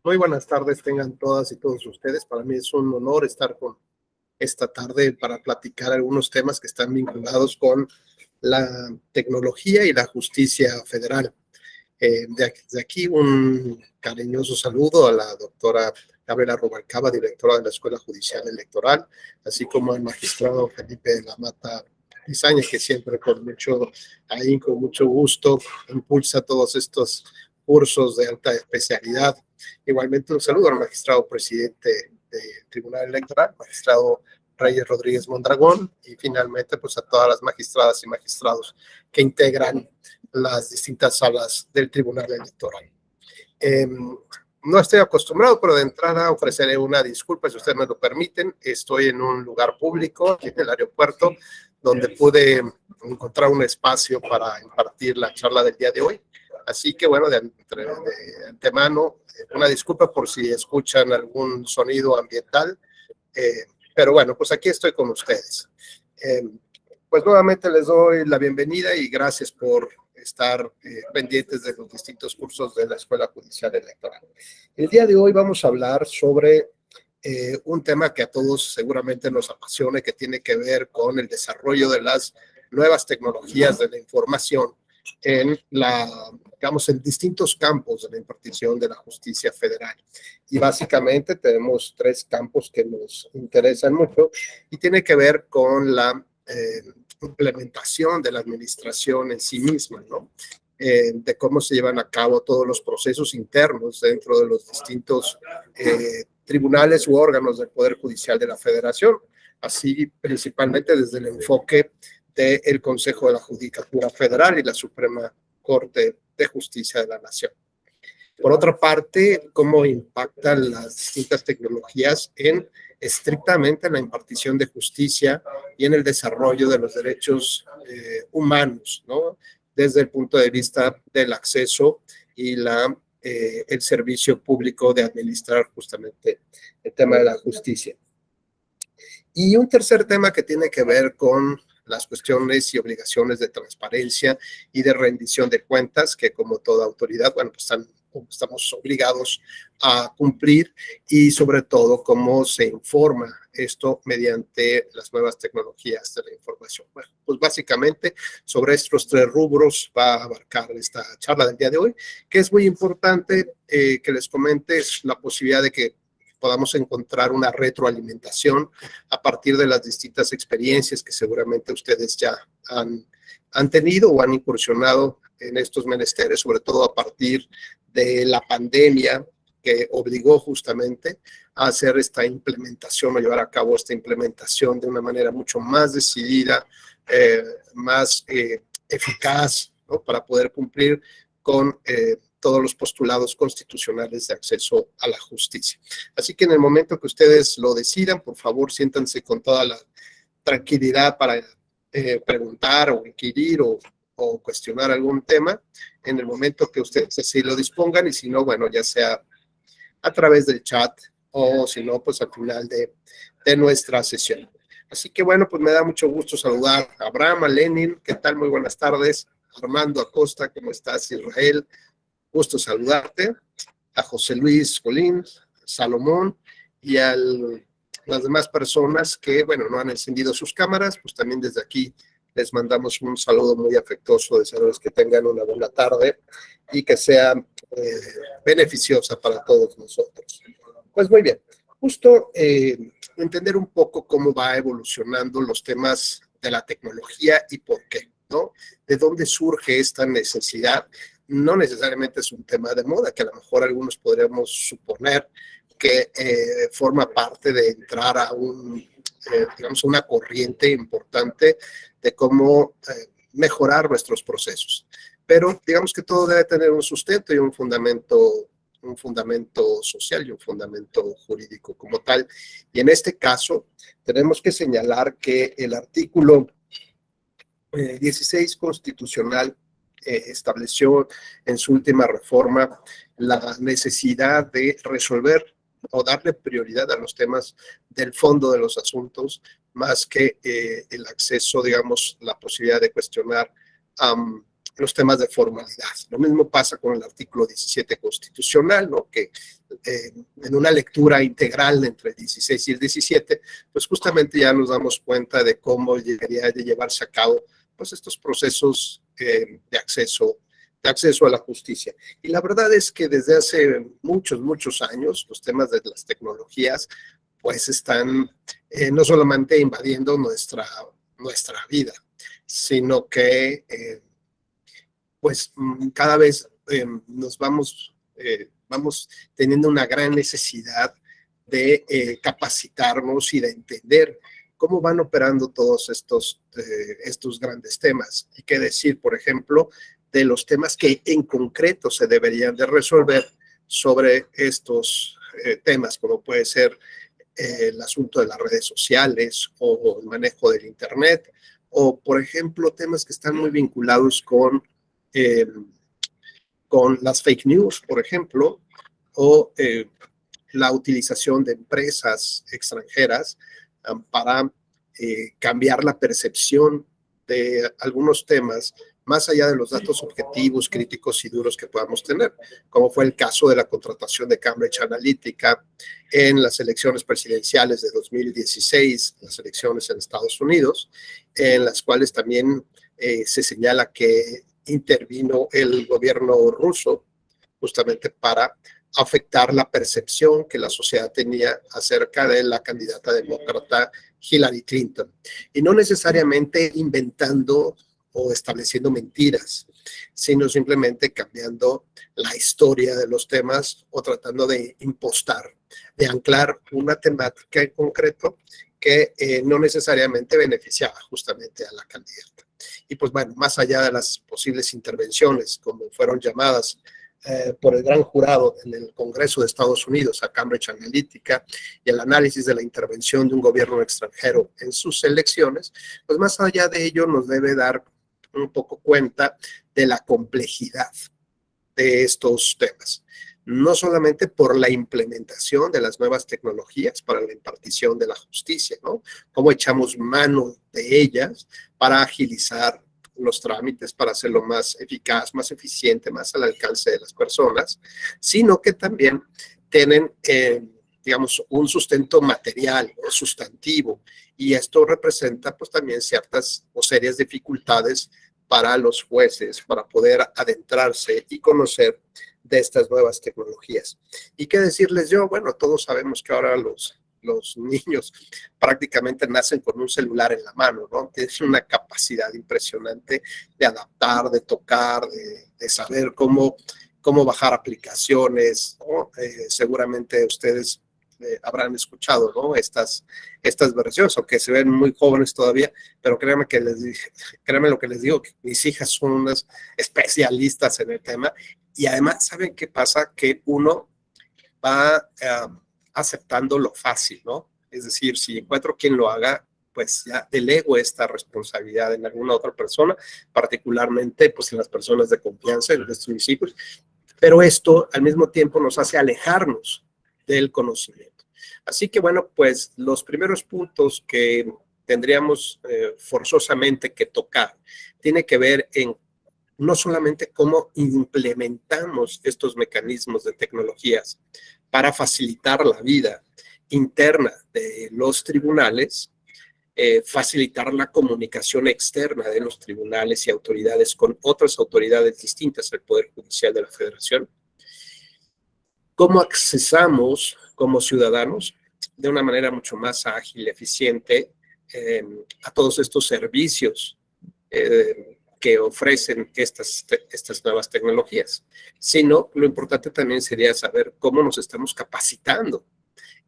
Muy buenas tardes tengan todas y todos ustedes. Para mí es un honor estar con esta tarde para platicar algunos temas que están vinculados con la tecnología y la justicia federal. De aquí un cariñoso saludo a la doctora Gabriela Rubalcaba, directora de la Escuela Judicial Electoral, así como al magistrado Felipe de la Mata Pizaña, que siempre con mucho ahínco, mucho gusto, impulsa todos estos cursos de alta especialidad. Igualmente un saludo al magistrado presidente del Tribunal Electoral, magistrado Reyes Rodríguez Mondragón, y finalmente pues a todas las magistradas y magistrados que integran las distintas salas del Tribunal Electoral. No estoy acostumbrado, pero de entrada ofreceré una disculpa, si ustedes me lo permiten. Estoy en un lugar público, aquí en el aeropuerto, donde pude encontrar un espacio para impartir la charla del día de hoy. Así que, bueno, de antemano, una disculpa por si escuchan algún sonido ambiental, pero bueno, pues aquí estoy con ustedes. Pues nuevamente les doy la bienvenida y gracias por estar pendientes de los distintos cursos de la Escuela Judicial Electoral. El día de hoy vamos a hablar sobre un tema que a todos seguramente nos apasiona y que tiene que ver con el desarrollo de las nuevas tecnologías de la información en en distintos campos de la impartición de la justicia federal. Y básicamente tenemos tres campos que nos interesan mucho y tiene que ver con la implementación de la administración en sí misma, ¿no? De cómo se llevan a cabo todos los procesos internos dentro de los distintos tribunales u órganos del Poder Judicial de la Federación, así principalmente desde el enfoque del Consejo de la Judicatura Federal y la Suprema Corte de Justicia de la Nación. Por otra parte, cómo impactan las distintas tecnologías en estrictamente en la impartición de justicia y en el desarrollo de los derechos humanos, ¿no? Desde el punto de vista del acceso y el servicio público de administrar justamente el tema de la justicia. Y un tercer tema que tiene que ver con las cuestiones y obligaciones de transparencia y de rendición de cuentas, que como toda autoridad, bueno, pues estamos obligados a cumplir, y sobre todo cómo se informa esto mediante las nuevas tecnologías de la información. Bueno, pues básicamente sobre estos tres rubros va a abarcar esta charla del día de hoy, que es muy importante que les comente la posibilidad de que podamos encontrar una retroalimentación a partir de las distintas experiencias que seguramente ustedes ya han tenido o han incursionado en estos menesteres, sobre todo a partir de la pandemia que obligó justamente a hacer esta implementación o llevar a cabo esta implementación de una manera mucho más decidida, más eficaz, ¿no? Para poder cumplir con todos los postulados constitucionales de acceso a la justicia. Así que en el momento que ustedes lo decidan, por favor, siéntanse con toda la tranquilidad para preguntar o inquirir o cuestionar algún tema en el momento que ustedes así lo dispongan, y si no, bueno, ya sea a través del chat o si no, pues al final de nuestra sesión. Así que bueno, pues me da mucho gusto saludar a Abraham, a Lenin, ¿qué tal? Muy buenas tardes. Armando Acosta, ¿cómo estás? Israel, gusto saludarte. A José Luis Colín, Salomón y a las demás personas que, bueno, no han encendido sus cámaras, pues también desde aquí les mandamos un saludo muy afectuoso, deseándoles que tengan una buena tarde y que sea beneficiosa para todos nosotros. Pues muy bien, justo entender un poco cómo va evolucionando los temas de la tecnología y por qué, ¿no? ¿De dónde surge esta necesidad? No necesariamente es un tema de moda, que a lo mejor algunos podríamos suponer que forma parte de entrar a digamos, una corriente importante de cómo mejorar nuestros procesos. Pero digamos que todo debe tener un sustento y un fundamento social y un fundamento jurídico como tal. Y en este caso tenemos que señalar que el artículo 16 constitucional estableció en su última reforma la necesidad de resolver o darle prioridad a los temas del fondo de los asuntos, más que el acceso, digamos, la posibilidad de cuestionar los temas de formalidad. Lo mismo pasa con el artículo 17 constitucional, ¿no? Que en una lectura integral entre el 16 y el 17, pues justamente ya nos damos cuenta de cómo debería de llevarse a cabo pues estos procesos de acceso a la justicia. Y la verdad es que desde hace muchos años los temas de las tecnologías pues están no solamente invadiendo nuestra vida, sino que pues cada vez nos vamos teniendo una gran necesidad de capacitarnos y de entender cómo van operando todos estos grandes temas. Y qué decir, por ejemplo, de los temas que en concreto se deberían de resolver sobre estos temas, como puede ser el asunto de las redes sociales o el manejo del Internet, o por ejemplo temas que están muy vinculados con las fake news, por ejemplo, o la utilización de empresas extranjeras para cambiar la percepción de algunos temas más allá de los datos objetivos, críticos y duros que podamos tener, como fue el caso de la contratación de Cambridge Analytica en las elecciones presidenciales de 2016, las elecciones en Estados Unidos, en las cuales también se señala que intervino el gobierno ruso justamente para afectar la percepción que la sociedad tenía acerca de la candidata demócrata Hillary Clinton. Y no necesariamente inventando o estableciendo mentiras, sino simplemente cambiando la historia de los temas o tratando de impostar, de anclar una temática en concreto que no necesariamente beneficiaba justamente a la candidata. Y pues bueno, más allá de las posibles intervenciones, como fueron llamadas por el gran jurado en el Congreso de Estados Unidos a Cambridge Analytica y el análisis de la intervención de un gobierno extranjero en sus elecciones, pues más allá de ello nos debe dar un poco cuenta de la complejidad de estos temas. No solamente por la implementación de las nuevas tecnologías para la impartición de la justicia, ¿no? Cómo echamos mano de ellas para agilizar los trámites, para hacerlo más eficaz, más eficiente, más al alcance de las personas, sino que también tienen, digamos, un sustento material o sustantivo, y esto representa pues también ciertas o serias dificultades para los jueces, para poder adentrarse y conocer de estas nuevas tecnologías. ¿Y qué decirles yo? Bueno, todos sabemos que ahora los niños prácticamente nacen con un celular en la mano, ¿no? Tienen una capacidad impresionante de adaptar, de tocar, de saber cómo bajar aplicaciones, ¿no? Seguramente ustedes habrán escuchado, ¿no? Estas versiones, aunque se ven muy jóvenes todavía, pero créanme lo que les digo, que mis hijas son unas especialistas en el tema, y además, ¿saben qué pasa? Que uno va aceptando lo fácil, ¿no? Es decir, si encuentro quien lo haga, pues ya delego esta responsabilidad en alguna otra persona, particularmente pues en las personas de confianza, en nuestros hijos, pero esto al mismo tiempo nos hace alejarnos del conocimiento. Así que bueno, pues los primeros puntos que tendríamos forzosamente que tocar tiene que ver en no solamente cómo implementamos estos mecanismos de tecnologías para facilitar la vida interna de los tribunales, facilitar la comunicación externa de los tribunales y autoridades con otras autoridades distintas al Poder Judicial de la Federación, cómo accesamos como ciudadanos de una manera mucho más ágil, eficiente, a todos estos servicios que ofrecen estas nuevas tecnologías, sino lo importante también sería saber cómo nos estamos capacitando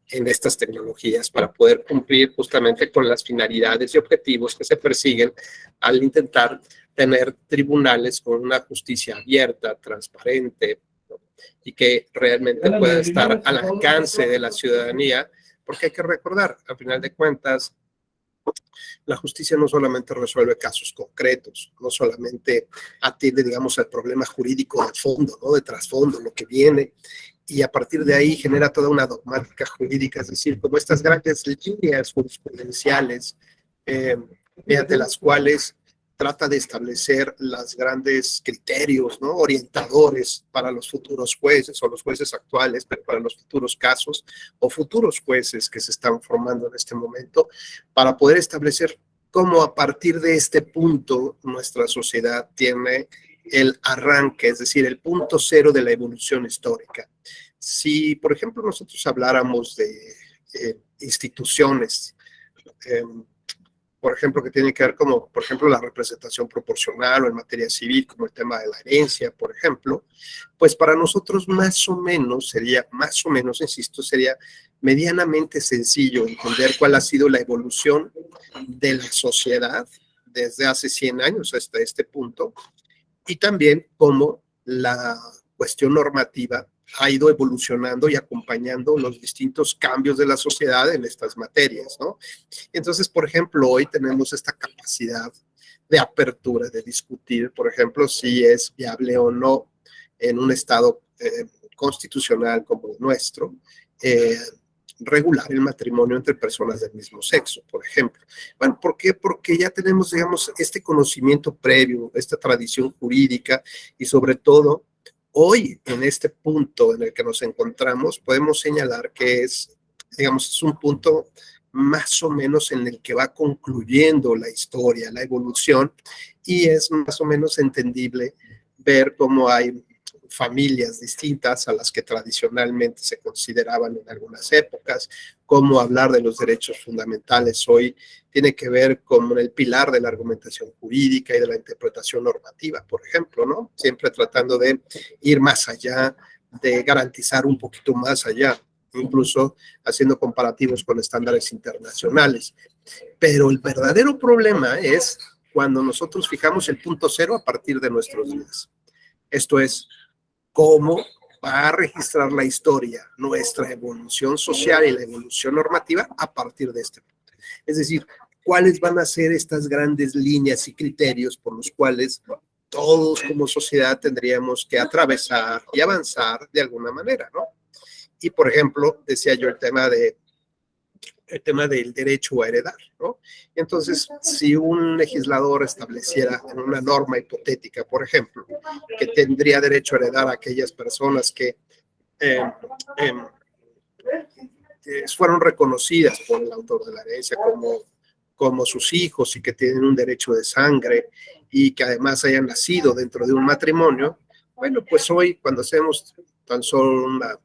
en estas tecnologías para poder cumplir justamente con las finalidades y objetivos que se persiguen al intentar tener tribunales con una justicia abierta, transparente, ¿no? Y que realmente pueda estar al alcance de la ciudadanía, porque hay que recordar, al final de cuentas, la justicia no solamente resuelve casos concretos, no solamente atiende, digamos, al problema jurídico de fondo, ¿no? De trasfondo, lo que viene, y a partir de ahí genera toda una dogmática jurídica, es decir, como estas grandes líneas jurisprudenciales, mediante las cuales trata de establecer los grandes criterios, ¿no? Orientadores para los futuros jueces o los jueces actuales, pero para los futuros casos o futuros jueces que se están formando en este momento, para poder establecer cómo a partir de este punto nuestra sociedad tiene el arranque, es decir, el punto cero de la evolución histórica. Si, por ejemplo, nosotros habláramos de instituciones, por ejemplo, que tiene que ver como, por ejemplo, la representación proporcional o en materia civil, como el tema de la herencia, por ejemplo, pues para nosotros más o menos, insisto, sería medianamente sencillo entender cuál ha sido la evolución de la sociedad desde hace 100 años hasta este punto, y también cómo la cuestión normativa ha ido evolucionando y acompañando los distintos cambios de la sociedad en estas materias, ¿no? Entonces, por ejemplo, hoy tenemos esta capacidad de apertura, de discutir, por ejemplo, si es viable o no en un estado constitucional como el nuestro, regular el matrimonio entre personas del mismo sexo, por ejemplo. Bueno, ¿por qué? Porque ya tenemos, digamos, este conocimiento previo, esta tradición jurídica y sobre todo, hoy en este punto en el que nos encontramos, podemos señalar que es, digamos, es un punto más o menos en el que va concluyendo la historia, la evolución, y es más o menos entendible ver cómo hay familias distintas a las que tradicionalmente se consideraban en algunas épocas, cómo hablar de los derechos fundamentales hoy tiene que ver con el pilar de la argumentación jurídica y de la interpretación normativa, por ejemplo, ¿no? Siempre tratando de ir más allá, de garantizar un poquito más allá, incluso haciendo comparativos con estándares internacionales. Pero el verdadero problema es cuando nosotros fijamos el punto cero a partir de nuestros días. Esto es, cómo va a registrar la historia nuestra evolución social y la evolución normativa a partir de este punto. Es decir, cuáles van a ser estas grandes líneas y criterios por los cuales todos como sociedad tendríamos que atravesar y avanzar de alguna manera, ¿no? Y, por ejemplo, decía yo el tema del derecho a heredar, ¿no? Entonces, si un legislador estableciera en una norma hipotética, por ejemplo, que tendría derecho a heredar a aquellas personas que fueron reconocidas por el autor de la herencia como sus hijos y que tienen un derecho de sangre y que además hayan nacido dentro de un matrimonio, bueno, pues hoy cuando hacemos tan solo una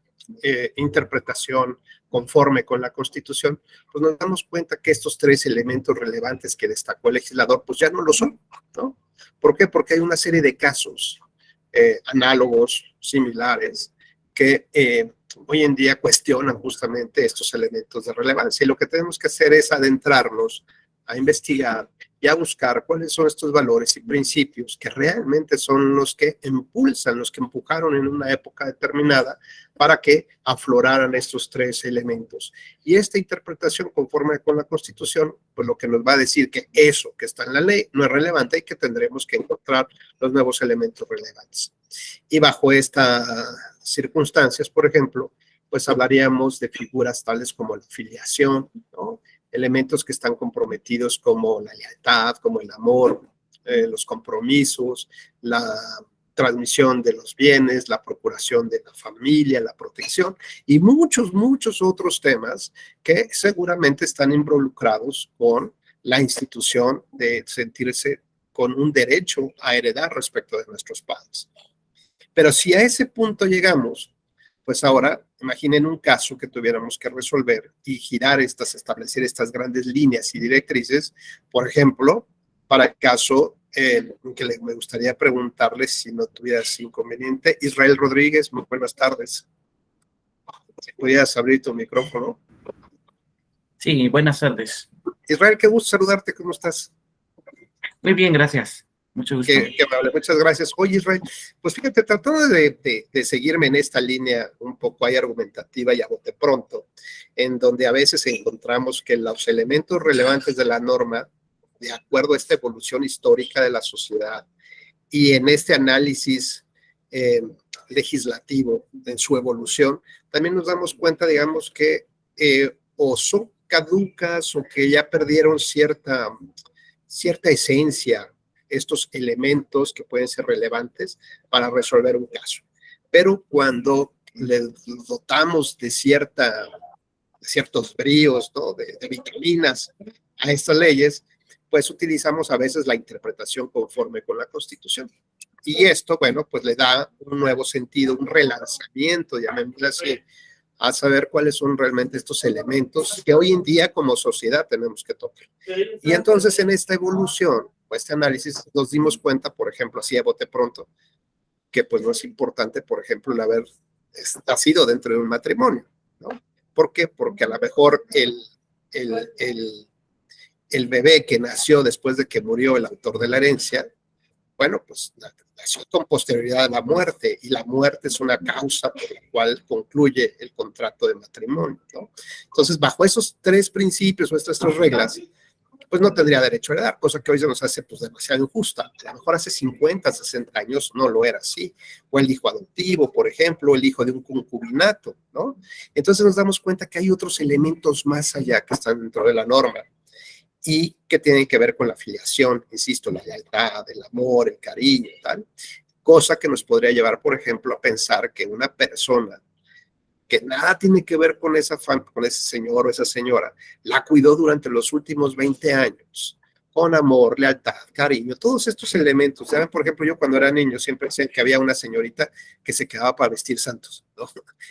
interpretación conforme con la Constitución, pues nos damos cuenta que estos tres elementos relevantes que destacó el legislador, pues ya no lo son, ¿no? ¿Por qué? Porque hay una serie de casos análogos, similares, que hoy en día cuestionan justamente estos elementos de relevancia. Y lo que tenemos que hacer es adentrarnos a investigar y a buscar cuáles son estos valores y principios que realmente son los que impulsan, los que empujaron en una época determinada para que afloraran estos tres elementos. Y esta interpretación conforme con la Constitución, pues lo que nos va a decir que eso que está en la ley no es relevante y que tendremos que encontrar los nuevos elementos relevantes. Y bajo estas circunstancias, por ejemplo, pues hablaríamos de figuras tales como la filiación, ¿no? Elementos que están comprometidos como la lealtad, como el amor, los compromisos, la transmisión de los bienes, la procuración de la familia, la protección y muchos, muchos otros temas que seguramente están involucrados con la institución de sentirse con un derecho a heredar respecto de nuestros padres. Pero si a ese punto llegamos, pues ahora imaginen un caso que tuviéramos que resolver y establecer estas grandes líneas y directrices, por ejemplo, para el caso que me gustaría preguntarles si no tuvieras inconveniente. Israel Rodríguez, muy buenas tardes. Si pudieras abrir tu micrófono. Sí, buenas tardes. Israel, qué gusto saludarte, ¿cómo estás? Muy bien, gracias. Mucho gusto. Qué amable, muchas gracias. Oye, Israel, pues fíjate, tratando de seguirme en esta línea un poco ahí argumentativa y a bote pronto, en donde a veces encontramos que los elementos relevantes de la norma, de acuerdo a esta evolución histórica de la sociedad y en este análisis legislativo en su evolución, también nos damos cuenta, digamos, que o son caducas o que ya perdieron cierta esencia estos elementos que pueden ser relevantes para resolver un caso. Pero cuando le dotamos de ciertos bríos, ¿no? de vitaminas a estas leyes, pues utilizamos a veces la interpretación conforme con la Constitución. Y esto, bueno, pues le da un nuevo sentido, un relanzamiento, llamémoslo así, a saber cuáles son realmente estos elementos que hoy en día como sociedad tenemos que tocar. Y entonces en esta evolución, pues este análisis, nos dimos cuenta, por ejemplo, así a bote pronto, que pues no es importante, por ejemplo, el haber nacido dentro de un matrimonio, ¿no? ¿Por qué? Porque a lo mejor el bebé que nació después de que murió el autor de la herencia, bueno, pues nació con posterioridad a la muerte, y la muerte es una causa por la cual concluye el contrato de matrimonio, ¿no? Entonces, bajo esos tres principios o estas tres reglas, pues no tendría derecho a heredar, cosa que hoy se nos hace pues demasiado injusta. A lo mejor hace 50, 60 años no lo era así. O el hijo adoptivo, por ejemplo, el hijo de un concubinato, ¿no? Entonces nos damos cuenta que hay otros elementos más allá que están dentro de la norma y que tienen que ver con la filiación, insisto, la lealtad, el amor, el cariño, tal. Cosa que nos podría llevar, por ejemplo, a pensar que una persona que nada tiene que ver con ese señor o esa señora, la cuidó durante los últimos 20 años, con amor, lealtad, cariño, todos estos elementos. ¿Saben? Por ejemplo, yo cuando era niño siempre decía que había una señorita que se quedaba para vestir santos, ¿no?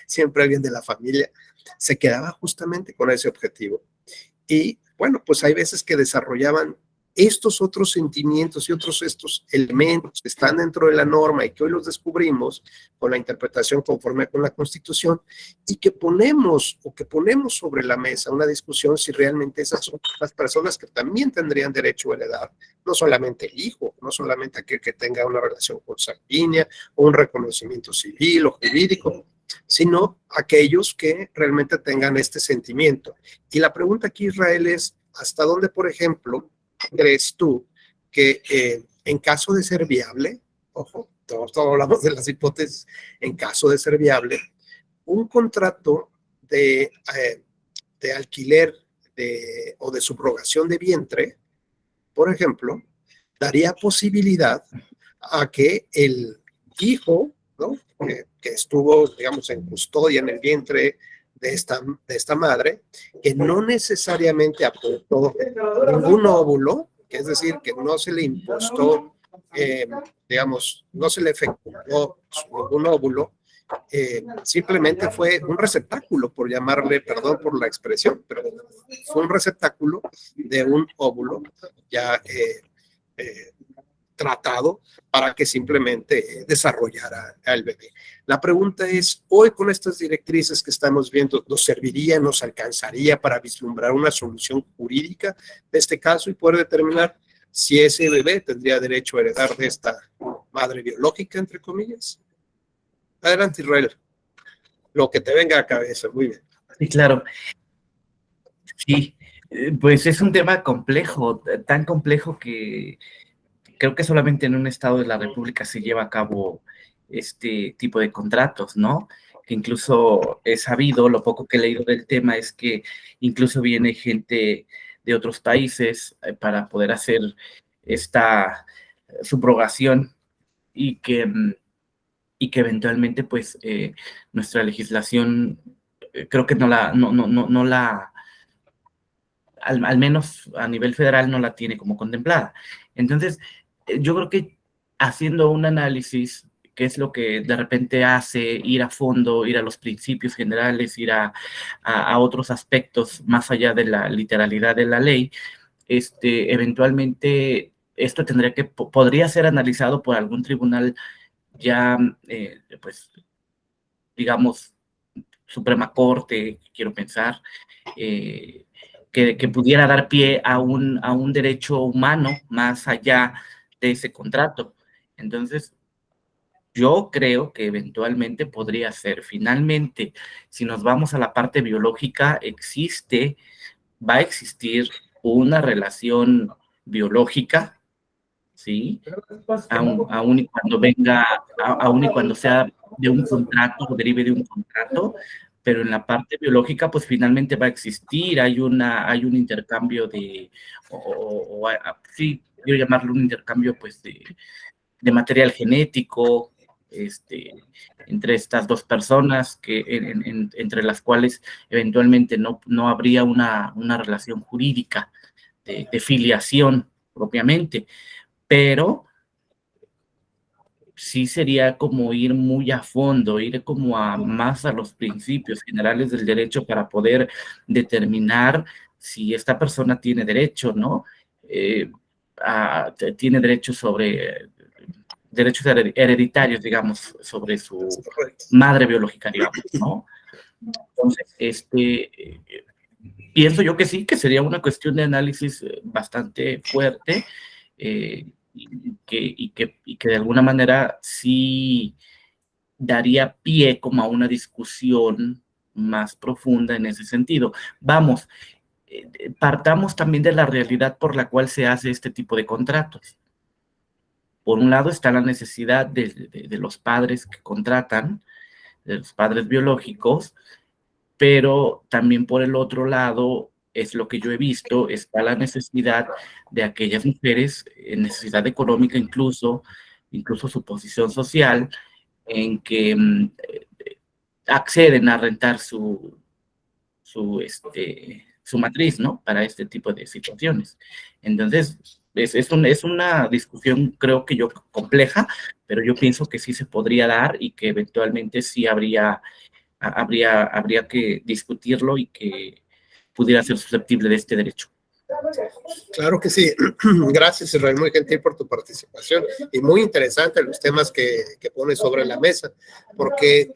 Siempre alguien de la familia se quedaba justamente con ese objetivo. Y bueno, pues hay veces que desarrollaban estos otros sentimientos y otros estos elementos que están dentro de la norma y que hoy los descubrimos con la interpretación conforme con la Constitución, y que ponemos sobre la mesa una discusión si realmente esas son las personas que también tendrían derecho a heredar, no solamente el hijo, no solamente aquel que tenga una relación consanguínea o un reconocimiento civil o jurídico, sino aquellos que realmente tengan este sentimiento. Y la pregunta aquí, Israel, es ¿hasta dónde, por ejemplo, crees tú que en caso de ser viable, ojo, todos hablamos de las hipótesis, en caso de ser viable, un contrato de alquiler o de subrogación de vientre, por ejemplo, daría posibilidad a que el hijo, ¿no? que estuvo, digamos, en custodia en el vientre de esta madre, que no necesariamente aportó ningún óvulo, que es decir, que no se le impostó, digamos, no se le efectuó ningún óvulo, simplemente fue un receptáculo, por llamarle, perdón por la expresión, pero fue un receptáculo de un óvulo ya tratado para que simplemente desarrollara al bebé. La pregunta es, hoy con estas directrices que estamos viendo, ¿nos serviría, nos alcanzaría para vislumbrar una solución jurídica de este caso y poder determinar si ese bebé tendría derecho a heredar de esta madre biológica, entre comillas? Adelante, Israel. Lo que te venga a la cabeza, muy bien. Sí, claro. Sí, pues es un tema complejo, tan complejo que creo que solamente en un estado de la República se lleva a cabo este tipo de contratos, ¿no? Que incluso he sabido, lo poco que he leído del tema es que incluso viene gente de otros países para poder hacer esta subrogación y que eventualmente pues nuestra legislación creo que no la al menos a nivel federal no la tiene como contemplada. Entonces, yo creo que haciendo un análisis, que es lo que de repente hace ir a fondo, ir a los principios generales, ir a otros aspectos más allá de la literalidad de la ley, eventualmente esto podría ser analizado por algún tribunal ya, pues, digamos, Suprema Corte, quiero pensar, que pudiera dar pie a un derecho humano más allá de ese contrato. Entonces, yo creo que eventualmente podría ser. Finalmente, si nos vamos a la parte biológica, va a existir una relación biológica, ¿sí? Aún y cuando aún y cuando sea de un contrato o derive de un contrato, pero en la parte biológica, pues finalmente va a existir, hay un intercambio sí, quiero llamarlo un intercambio pues de material genético, entre estas dos personas, entre las cuales eventualmente no habría una relación jurídica de filiación propiamente, pero sí sería como ir muy a fondo, ir como más a los principios generales del derecho para poder determinar si esta persona tiene derecho, ¿no? Tiene derechos sobre derechos hereditarios, digamos, sobre su madre biológica, digamos, ¿no? Entonces, pienso yo que sí, que sería una cuestión de análisis bastante fuerte, y que de alguna manera sí daría pie como a una discusión más profunda en ese sentido. Vamos, partamos también de la realidad por la cual se hace este tipo de contratos. Por un lado está la necesidad de los padres que contratan, de los padres biológicos, pero también por el otro lado, es lo que yo he visto, está la necesidad de aquellas mujeres, necesidad económica incluso su posición social, en que acceden a rentar su matriz, ¿no? Para este tipo de situaciones. Entonces, es una discusión, creo que yo, compleja, pero yo pienso que sí se podría dar y que eventualmente sí habría que discutirlo y que pudiera ser susceptible de este derecho. Claro que sí. Gracias, Israel, muy gentil por tu participación y muy interesante los temas que pones sobre la mesa, porque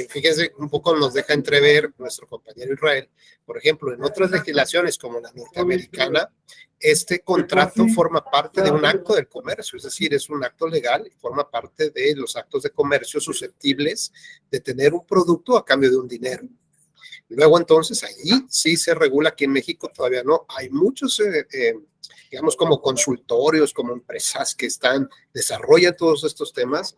fíjense, un poco nos deja entrever nuestro compañero Israel, por ejemplo, en otras legislaciones como la norteamericana, este contrato forma parte de un acto del comercio, es decir, es un acto legal y forma parte de los actos de comercio susceptibles de tener un producto a cambio de un dinero. Luego, entonces, ahí sí se regula. Aquí en México todavía no. Hay muchos, digamos, como consultorios, como empresas que desarrollan todos estos temas.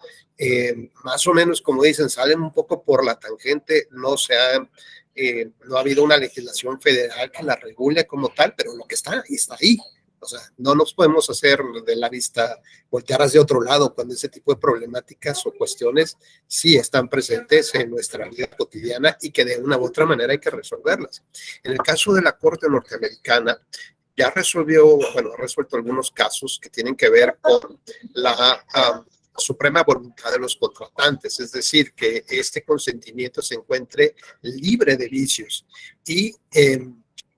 Más o menos, como dicen, salen un poco por la tangente. No ha habido una legislación federal que la regule como tal, pero lo que está ahí. O sea, no nos podemos hacer de la vista, voltear hacia otro lado cuando ese tipo de problemáticas o cuestiones sí están presentes en nuestra vida cotidiana y que de una u otra manera hay que resolverlas. En el caso de la Corte norteamericana, ya ha resuelto algunos casos que tienen que ver con la suprema voluntad de los contratantes, es decir, que este consentimiento se encuentre libre de vicios. Y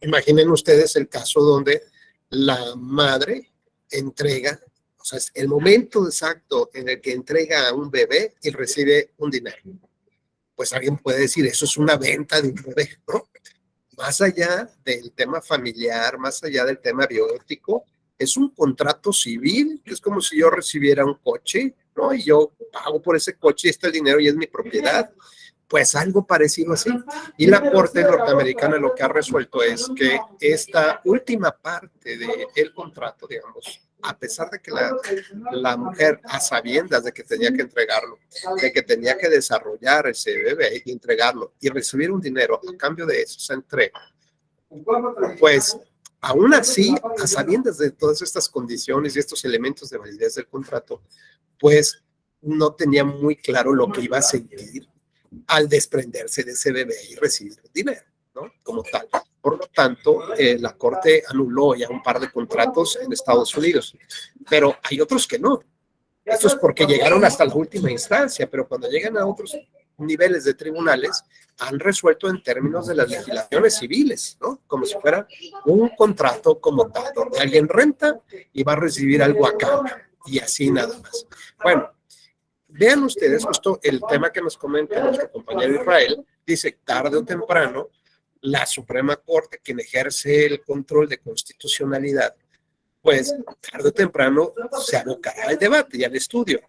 imaginen ustedes el caso donde la madre entrega, o sea, es el momento exacto en el que entrega a un bebé y recibe un dinero. Pues alguien puede decir, eso es una venta de un bebé, ¿no? Más allá del tema familiar, más allá del tema bioético, es un contrato civil, que es como si yo recibiera un coche, ¿no? Y yo pago por ese coche y el dinero y es mi propiedad. Pues algo parecido así. Y la Corte norteamericana lo que ha resuelto es que esta última parte del contrato, digamos, a pesar de que la mujer, a sabiendas de que tenía que entregarlo, de que tenía que desarrollar ese bebé y entregarlo y recibir un dinero a cambio de eso, esa entrega, pues aún así, a sabiendas de todas estas condiciones y estos elementos de validez del contrato, pues no tenía muy claro lo que iba a sentir al desprenderse de ese bebé y recibir el dinero, ¿no? Como tal. Por lo tanto, la Corte anuló ya un par de contratos en Estados Unidos, pero hay otros que no. Esto es porque llegaron hasta la última instancia, pero cuando llegan a otros niveles de tribunales, han resuelto en términos de las legislaciones civiles, ¿no? Como si fuera un contrato como tal, donde alguien renta y va a recibir algo a cambio, y así nada más. Bueno, vean ustedes justo el tema que nos comenta nuestro compañero Israel, dice, tarde o temprano, la Suprema Corte, quien ejerce el control de constitucionalidad, pues tarde o temprano se abocará al debate y al estudio.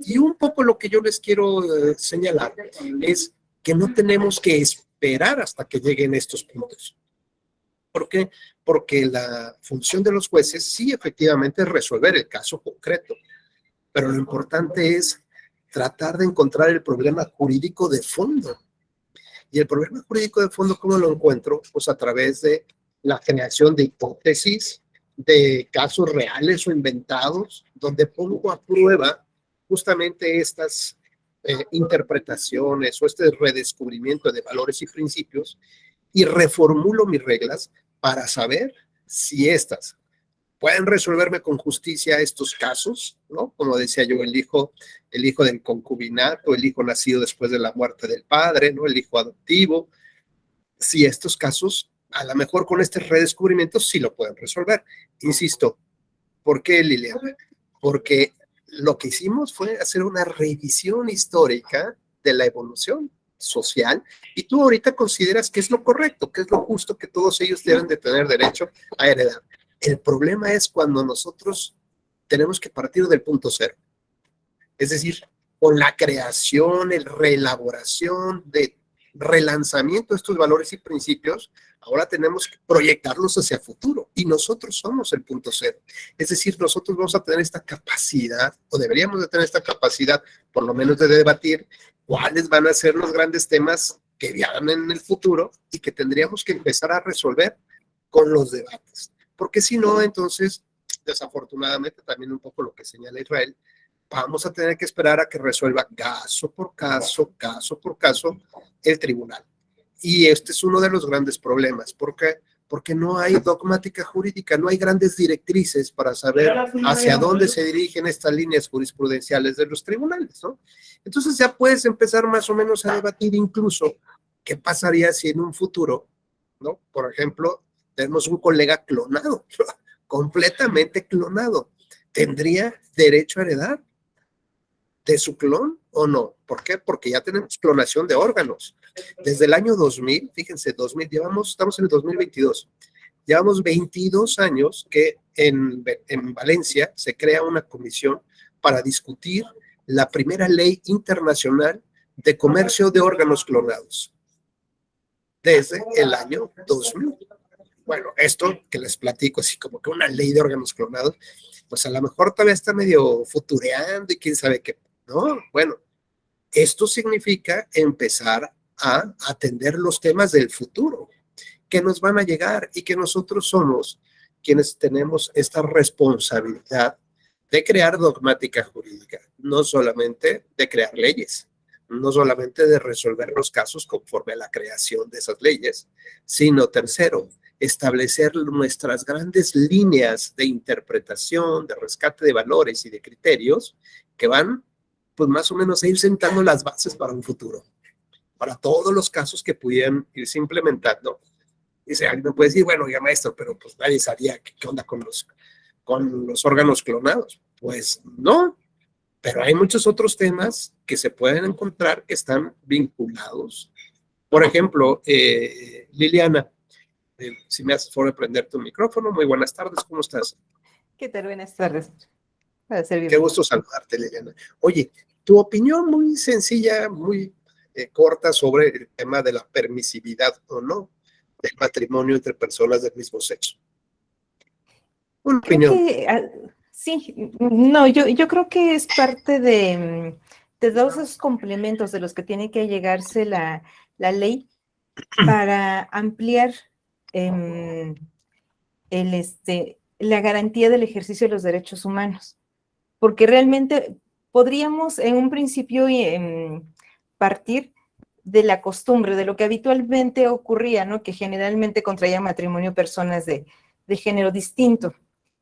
Y un poco lo que yo les quiero señalar es que no tenemos que esperar hasta que lleguen estos puntos. ¿Por qué? Porque la función de los jueces sí efectivamente es resolver el caso concreto, pero lo importante es tratar de encontrar el problema jurídico de fondo. Y el problema jurídico de fondo, ¿cómo lo encuentro? Pues a través de la generación de hipótesis, de casos reales o inventados, donde pongo a prueba justamente estas interpretaciones o este redescubrimiento de valores y principios y reformulo mis reglas para saber si estas pueden resolverme con justicia estos casos, ¿no? Como decía yo, el hijo del concubinato, el hijo nacido después de la muerte del padre, ¿no? El hijo adoptivo. Si estos casos, a lo mejor con este redescubrimiento, sí lo pueden resolver. Insisto, ¿por qué, Liliana? Porque lo que hicimos fue hacer una revisión histórica de la evolución social y tú ahorita consideras que es lo correcto, que es lo justo, que todos ellos deben de tener derecho a heredar. El problema es cuando nosotros tenemos que partir del punto cero. Es decir, con la creación, el reelaboración, de relanzamiento de estos valores y principios, ahora tenemos que proyectarlos hacia el futuro y nosotros somos el punto cero. Es decir, nosotros vamos a tener esta capacidad, o deberíamos de tener esta capacidad, por lo menos de debatir cuáles van a ser los grandes temas que vienen en el futuro y que tendríamos que empezar a resolver con los debates. Porque si no, entonces, desafortunadamente, también un poco lo que señala Israel, vamos a tener que esperar a que resuelva caso por caso el tribunal. Y este es uno de los grandes problemas, porque no hay dogmática jurídica, no hay grandes directrices para saber hacia dónde se dirigen estas líneas jurisprudenciales de los tribunales, ¿no? Entonces ya puedes empezar más o menos a debatir incluso qué pasaría si en un futuro, ¿no? Por ejemplo, tenemos un colega clonado, completamente clonado. ¿Tendría derecho a heredar de su clon o no? ¿Por qué? Porque ya tenemos clonación de órganos. Desde el año 2000, fíjense, estamos en el 2022, llevamos 22 años que en Valencia se crea una comisión para discutir la primera ley internacional de comercio de órganos clonados. Desde el año 2000. Bueno, esto que les platico, así como que una ley de órganos clonados, pues a lo mejor todavía está medio futureando y quién sabe qué. No, bueno, esto significa empezar a atender los temas del futuro que nos van a llegar y que nosotros somos quienes tenemos esta responsabilidad de crear dogmática jurídica, no solamente de crear leyes, no solamente de resolver los casos conforme a la creación de esas leyes, sino tercero, establecer nuestras grandes líneas de interpretación, de rescate de valores y de criterios que van, pues más o menos a ir sentando las bases para un futuro, para todos los casos que pudieran irse implementando. Dice, alguien puede decir, bueno, ya maestro, pero pues nadie sabía qué onda con los órganos clonados. Pues no, pero hay muchos otros temas que se pueden encontrar que están vinculados. Por ejemplo, Liliana, si me haces favor de prender tu micrófono, muy buenas tardes, ¿cómo estás? ¿Qué tal? Buenas tardes. Para servirme. Qué gusto saludarte, Liliana. Oye, tu opinión muy sencilla, muy corta sobre el tema de la permisividad o no del matrimonio entre personas del mismo sexo. Una opinión. Sí, no, yo creo que es parte de todos esos complementos de los que tiene que llegarse la ley para ampliar la garantía del ejercicio de los derechos humanos. Porque realmente podríamos en un principio partir de la costumbre, de lo que habitualmente ocurría, ¿no? Que generalmente contraían matrimonio personas de género distinto.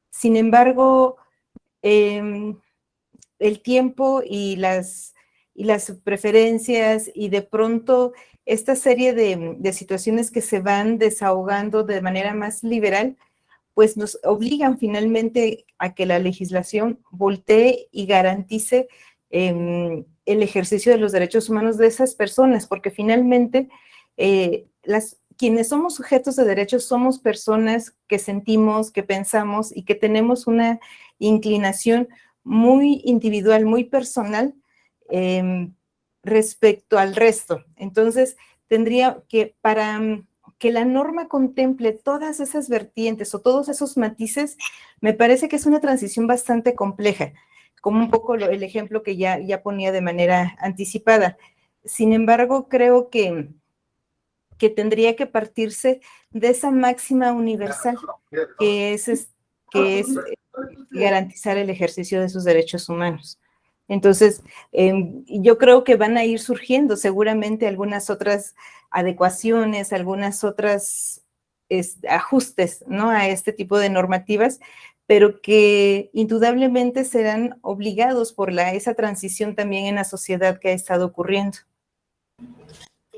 Sin embargo, el tiempo y las preferencias y de pronto esta serie de situaciones que se van desahogando de manera más liberal, pues nos obligan finalmente a que la legislación voltee y garantice el ejercicio de los derechos humanos de esas personas, porque finalmente quienes somos sujetos de derechos somos personas que sentimos, que pensamos y que tenemos una inclinación muy individual, muy personal respecto al resto. Entonces, tendría que, para que la norma contemple todas esas vertientes o todos esos matices, me parece que es una transición bastante compleja, como un poco el ejemplo que ya ponía de manera anticipada. Sin embargo, creo que tendría que partirse de esa máxima universal, que es que es garantizar el ejercicio de sus derechos humanos. Entonces, yo creo que van a ir surgiendo seguramente algunas otras adecuaciones, algunas otras ajustes, ¿no?, a este tipo de normativas, pero que indudablemente serán obligados por esa transición también en la sociedad que ha estado ocurriendo.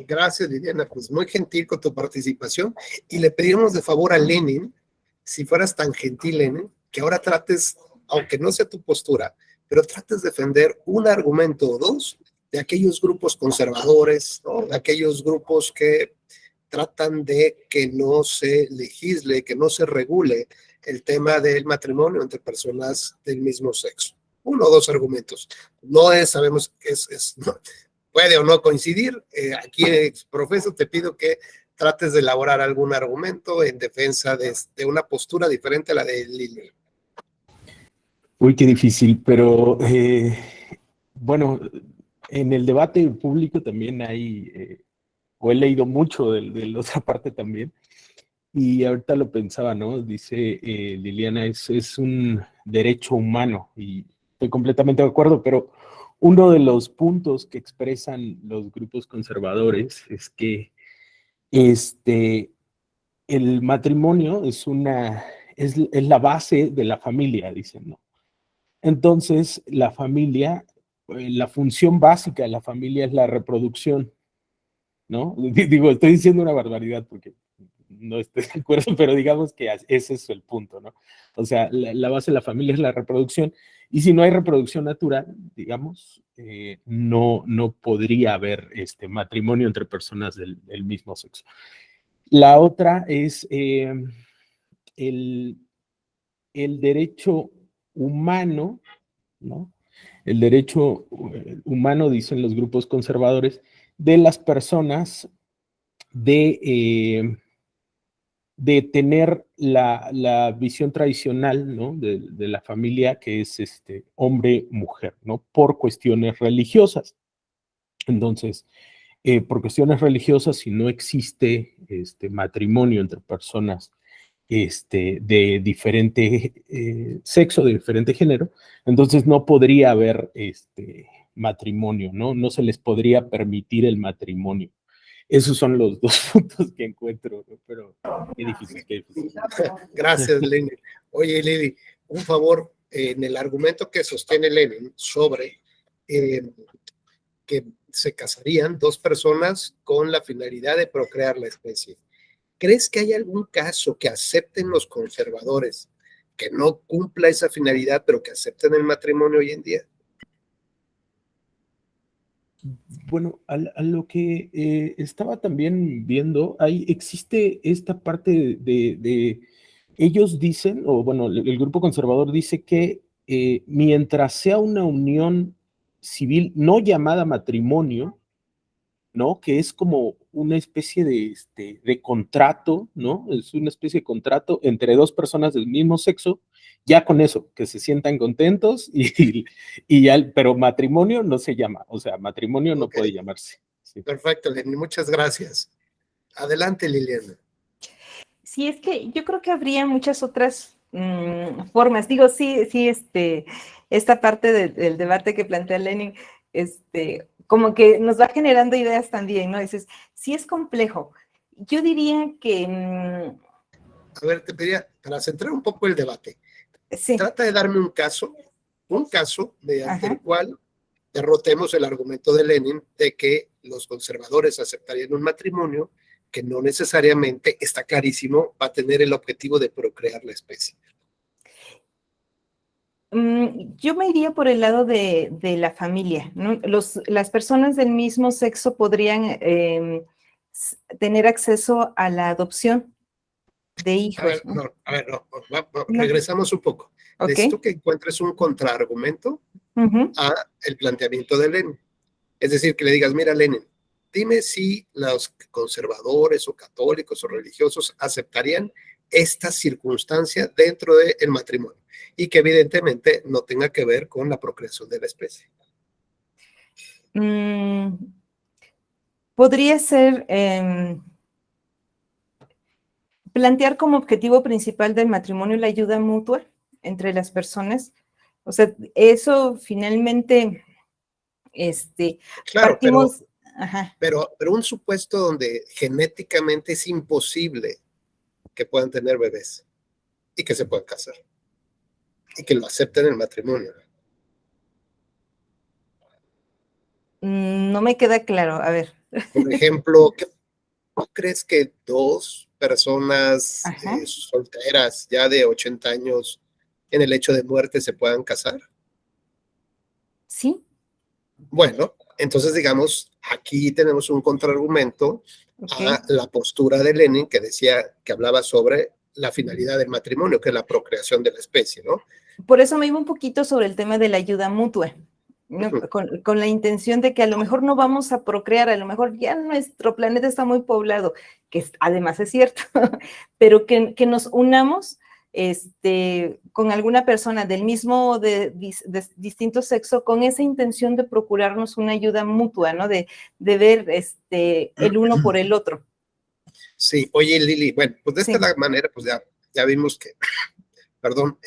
Gracias, Liliana, pues muy gentil con tu participación, y le pedimos de favor a Lenin, si fueras tan gentil, Lenin, que ahora trates, aunque no sea tu postura, pero trates de defender un argumento o dos de aquellos grupos conservadores, ¿no?, de aquellos grupos que tratan de que no se legisle, que no se regule el tema del matrimonio entre personas del mismo sexo. Uno o dos argumentos. No sabemos qué no, puede o no coincidir. Aquí, profesor, te pido que trates de elaborar algún argumento en defensa de una postura diferente a la de Lili. Uy, qué difícil, pero bueno, en el debate público también hay, o he leído mucho de la otra parte también, y ahorita lo pensaba, ¿no? Dice Liliana, es un derecho humano, y estoy completamente de acuerdo, pero uno de los puntos que expresan los grupos conservadores es que el matrimonio es la base de la familia, dicen, ¿no? Entonces, la familia, la función básica de la familia es la reproducción, ¿no? Digo, estoy diciendo una barbaridad porque no estoy de acuerdo, pero digamos que ese es el punto, ¿no? O sea, la base de la familia es la reproducción, y si no hay reproducción natural, digamos, no podría haber matrimonio entre personas del mismo sexo. La otra es el derecho humano, ¿no? El derecho humano, dicen los grupos conservadores, de las personas de tener la visión tradicional, ¿no?, de la familia, que es hombre-mujer, ¿no?, por cuestiones religiosas. Entonces, por cuestiones religiosas, si no existe matrimonio entre personas de diferente sexo, de diferente género, entonces no podría haber matrimonio, ¿no? No se les podría permitir el matrimonio. Esos son los dos puntos que encuentro, ¿no? Pero qué difícil, qué difícil. Gracias, Lenin. Oye, Lili, un favor, en el argumento que sostiene Lenin sobre que se casarían dos personas con la finalidad de procrear la especie, ¿crees que hay algún caso que acepten los conservadores que no cumpla esa finalidad, pero que acepten el matrimonio hoy en día? Bueno, a lo que estaba también viendo, existe esta parte de ellos dicen, o bueno, el grupo conservador dice que mientras sea una unión civil no llamada matrimonio, ¿no? Que es como una especie de contrato, ¿no? Es una especie de contrato entre dos personas del mismo sexo, ya con eso, que se sientan contentos y ya, pero matrimonio no se llama, o sea, matrimonio no puede llamarse. Sí. Perfecto, Lenin, muchas gracias. Adelante, Liliana. Sí, es que yo creo que habría muchas otras formas. Digo, sí, esta parte del debate que plantea Lenin, como que nos va generando ideas también, ¿no? Dices, sí es complejo. Yo diría que... A ver, te pediría, para centrar un poco el debate, sí. Trata de darme un caso mediante el cual derrotemos el argumento de Lenin de que los conservadores aceptarían un matrimonio que no necesariamente, está clarísimo, va a tener el objetivo de procrear la especie. Yo me iría por el lado de la familia, ¿no? Las personas del mismo sexo podrían tener acceso a la adopción de hijos. A ver, no. Regresamos un poco. Okay. Necesito que encuentres un contraargumento a el planteamiento de Lenin. Es decir, que le digas, mira, Lenin, dime si los conservadores o católicos o religiosos aceptarían esta circunstancia dentro del matrimonio y que evidentemente no tenga que ver con la procreación de la especie. Podría ser, plantear como objetivo principal del matrimonio la ayuda mutua entre las personas. O sea, eso finalmente, Claro, partimos, ajá, pero un supuesto donde genéticamente es imposible que puedan tener bebés y que se puedan casar y que lo acepten en el matrimonio. no me queda claro, a ver. Por ejemplo, ¿tú crees que dos personas Ajá, solteras ya de 80 años en el hecho de muerte se puedan casar? sí, Bueno, entonces digamos, aquí tenemos un contraargumento ok. a la postura de Lenin que decía, que hablaba sobre la finalidad del matrimonio, que es la procreación de la especie, ¿no? Por eso me iba un poquito sobre el tema de la ayuda mutua, ¿no? Ujú. Con la intención de que a lo mejor no vamos a procrear, a lo mejor ya nuestro planeta está muy poblado, que además es cierto, pero que nos unamos con alguna persona del mismo, de distinto sexo, con esa intención de procurarnos una ayuda mutua, ¿no? De ver el uno por el otro. Sí, oye Lili, bueno, pues de esta Sí. manera, pues ya vimos que, perdón,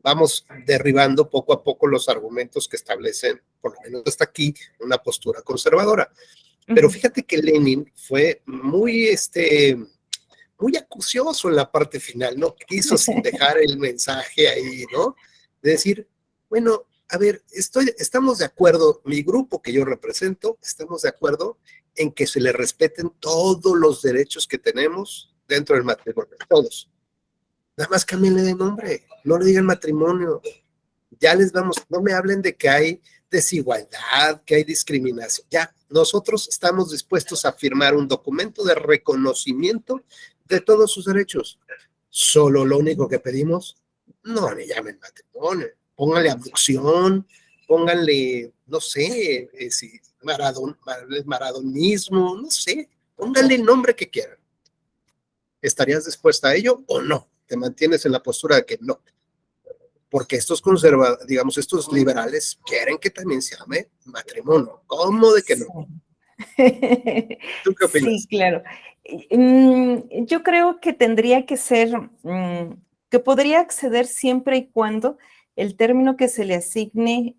vamos derribando poco a poco los argumentos que establecen, por lo menos hasta aquí, una postura conservadora. Pero fíjate que Lenin fue muy acucioso en la parte final, no quiso sin dejar el mensaje ahí, ¿no? De decir, bueno, a ver, estamos de acuerdo, mi grupo que yo represento, estamos de acuerdo en que se le respeten todos los derechos que tenemos dentro del matrimonio, todos. Nada más cámbienle de nombre, no le digan matrimonio. Ya les vamos, no me hablen de que hay desigualdad, que hay discriminación. Ya, nosotros estamos dispuestos a firmar un documento de reconocimiento de todos sus derechos. Solo lo único que pedimos, no le llamen matrimonio, pónganle abducción, pónganle, no sé, maradonismo, no sé, pónganle el nombre que quieran. ¿Estarías dispuesta a ello o no? ¿Te mantienes en la postura de que no? Porque estos digamos, estos liberales quieren que también se llame matrimonio. ¿Cómo de que no? ¿Tú qué Sí, opinas? claro. Yo creo que tendría que ser, que podría acceder siempre y cuando el término que se le asigne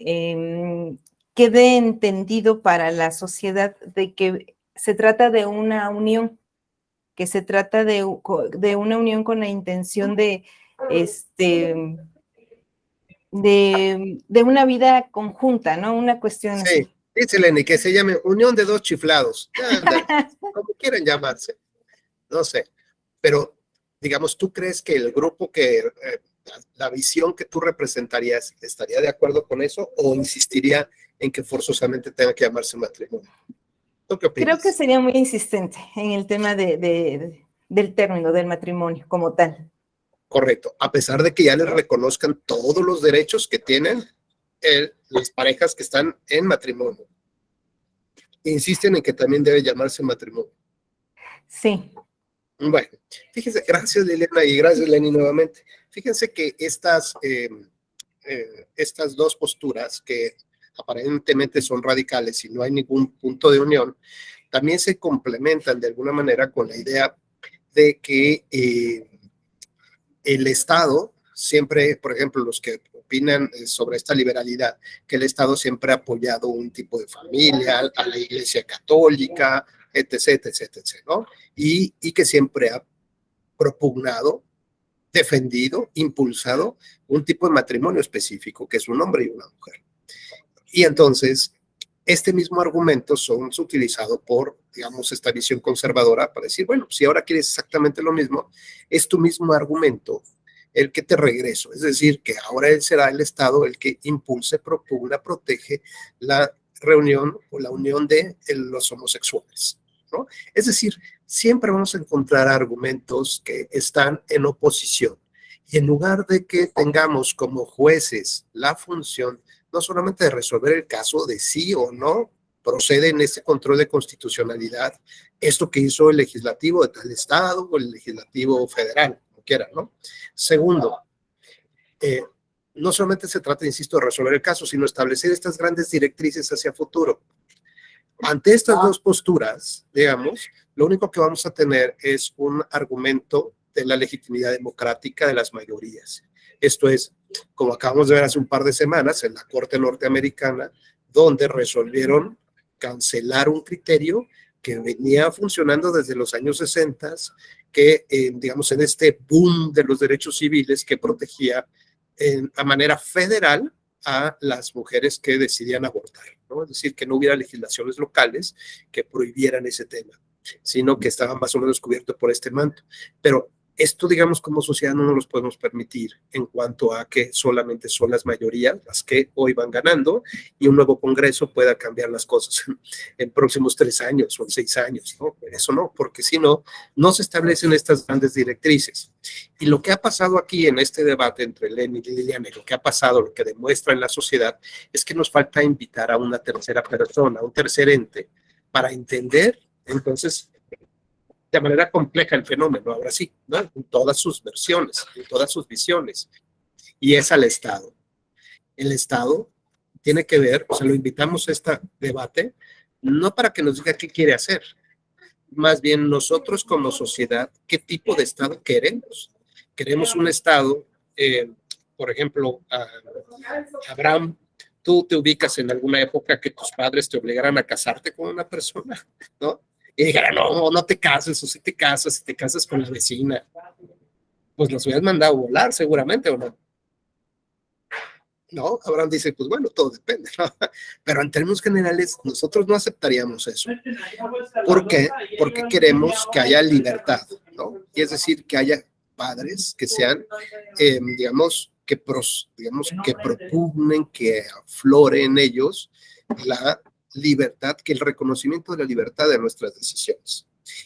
quede entendido para la sociedad de que se trata de una unión, que se trata de una unión con la intención de una vida conjunta, ¿no? Una cuestión Sí, así. dice Lenny que se llame Unión de Dos Chiflados. Ándale, como quieran llamarse, no sé. Pero, digamos, ¿tú crees que el grupo la visión que tú representarías, estaría de acuerdo con eso o insistiría en que forzosamente tenga que llamarse matrimonio? ¿Tú qué Creo que opinas? sería muy insistente en el tema del término, del matrimonio como tal. Correcto, a pesar de que ya les reconozcan todos los derechos que tienen las parejas que están en matrimonio. Insisten en que también debe llamarse matrimonio. Sí. Bueno, fíjense, gracias Liliana y gracias Lenny nuevamente. Fíjense que estas dos posturas que aparentemente son radicales y no hay ningún punto de unión, también se complementan de alguna manera con la idea de que el Estado siempre, por ejemplo, los que opinan sobre esta liberalidad, que el Estado siempre ha apoyado un tipo de familia, a la Iglesia Católica, etc., etc., etc., ¿no? Y que siempre ha propugnado, defendido, impulsado un tipo de matrimonio específico, que es un hombre y una mujer. Y entonces, este mismo argumento son utilizado por, digamos, esta visión conservadora para decir, bueno, si ahora quieres exactamente lo mismo, es tu mismo argumento el que te regreso, es decir, que ahora él será el Estado el que impulse, propugna, protege la reunión o la unión de los homosexuales, ¿no? Es decir, siempre vamos a encontrar argumentos que están en oposición y en lugar de que tengamos como jueces la función no solamente de resolver el caso de sí o no procede en este control de constitucionalidad esto que hizo el legislativo de tal estado o el legislativo federal, como quiera, ¿no? Segundo, no solamente se trata, insisto, de resolver el caso, sino establecer estas grandes directrices hacia futuro. Ante estas dos posturas, digamos, lo único que vamos a tener es un argumento de la legitimidad democrática de las mayorías. Esto es, como acabamos de ver hace un par de semanas en la Corte Norteamericana, donde resolvieron cancelar un criterio que venía funcionando desde los años 60, que, digamos, en este boom de los derechos civiles que protegía a manera federal a las mujeres que decidían abortar, ¿no? Es decir, que no hubiera legislaciones locales que prohibieran ese tema, sino que estaban más o menos cubiertos por este manto. Pero esto, digamos, como sociedad no nos los podemos permitir en cuanto a que solamente son las mayorías las que hoy van ganando y un nuevo Congreso pueda cambiar las cosas en próximos 3 años o en 6 años, ¿no? Eso no, porque si no, no se establecen estas grandes directrices. Y lo que ha pasado aquí en este debate entre Lenin y Liliana, y lo que ha pasado, lo que demuestra en la sociedad, es que nos falta invitar a una tercera persona, a un tercer ente, para entender, entonces, de manera compleja el fenómeno, ahora sí, ¿no? En todas sus versiones, en todas sus visiones, y es al Estado. El Estado tiene que ver, o sea, lo invitamos a este debate, no para que nos diga qué quiere hacer, más bien nosotros como sociedad, qué tipo de Estado queremos. Queremos un Estado, por ejemplo, Abraham, tú te ubicas en alguna época que tus padres te obligaran a casarte con una persona, ¿no? Y dijera, no, no te cases, o si te casas con la vecina, pues los hubieras mandado a volar seguramente, ¿o no? No, Abraham dice, pues bueno, todo depende, ¿no? Pero en términos generales, nosotros no aceptaríamos eso. ¿Por qué? Porque queremos que haya libertad, ¿no? Y es decir, que haya padres que sean, digamos, que propugnen, que aflore en ellos la libertad, que el reconocimiento de la libertad de nuestras decisiones.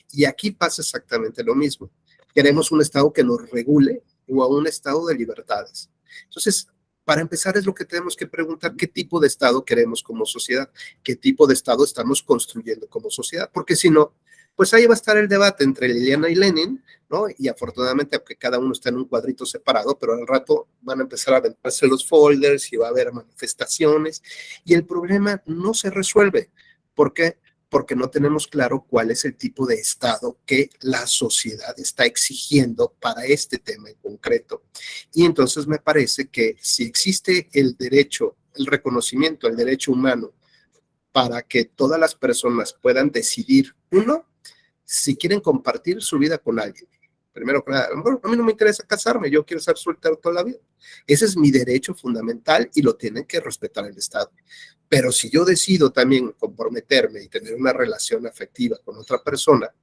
Y aquí pasa exactamente lo mismo. Queremos un Estado que nos regule o a un Estado de libertades. Entonces, para empezar es lo que tenemos que preguntar, ¿qué tipo de Estado queremos como sociedad? ¿Qué tipo de Estado estamos construyendo como sociedad? Porque si no, pues ahí va a estar el debate entre Liliana y Lenin, ¿no? Y afortunadamente, aunque cada uno está en un cuadrito separado, pero al rato van a empezar a aventarse los folders y va a haber manifestaciones y el problema no se resuelve. ¿Por qué? Porque no tenemos claro cuál es el tipo de Estado que la sociedad está exigiendo para este tema en concreto. Y entonces me parece que si existe el derecho, el reconocimiento, el derecho humano para que todas las personas puedan decidir, uno, si quieren compartir su vida con alguien. Primero que nada, bueno, a mí no me interesa casarme, yo quiero ser soltero toda la vida. Ese es mi derecho fundamental y lo tiene que respetar el Estado. Pero si yo decido también comprometerme y tener una relación afectiva con otra persona,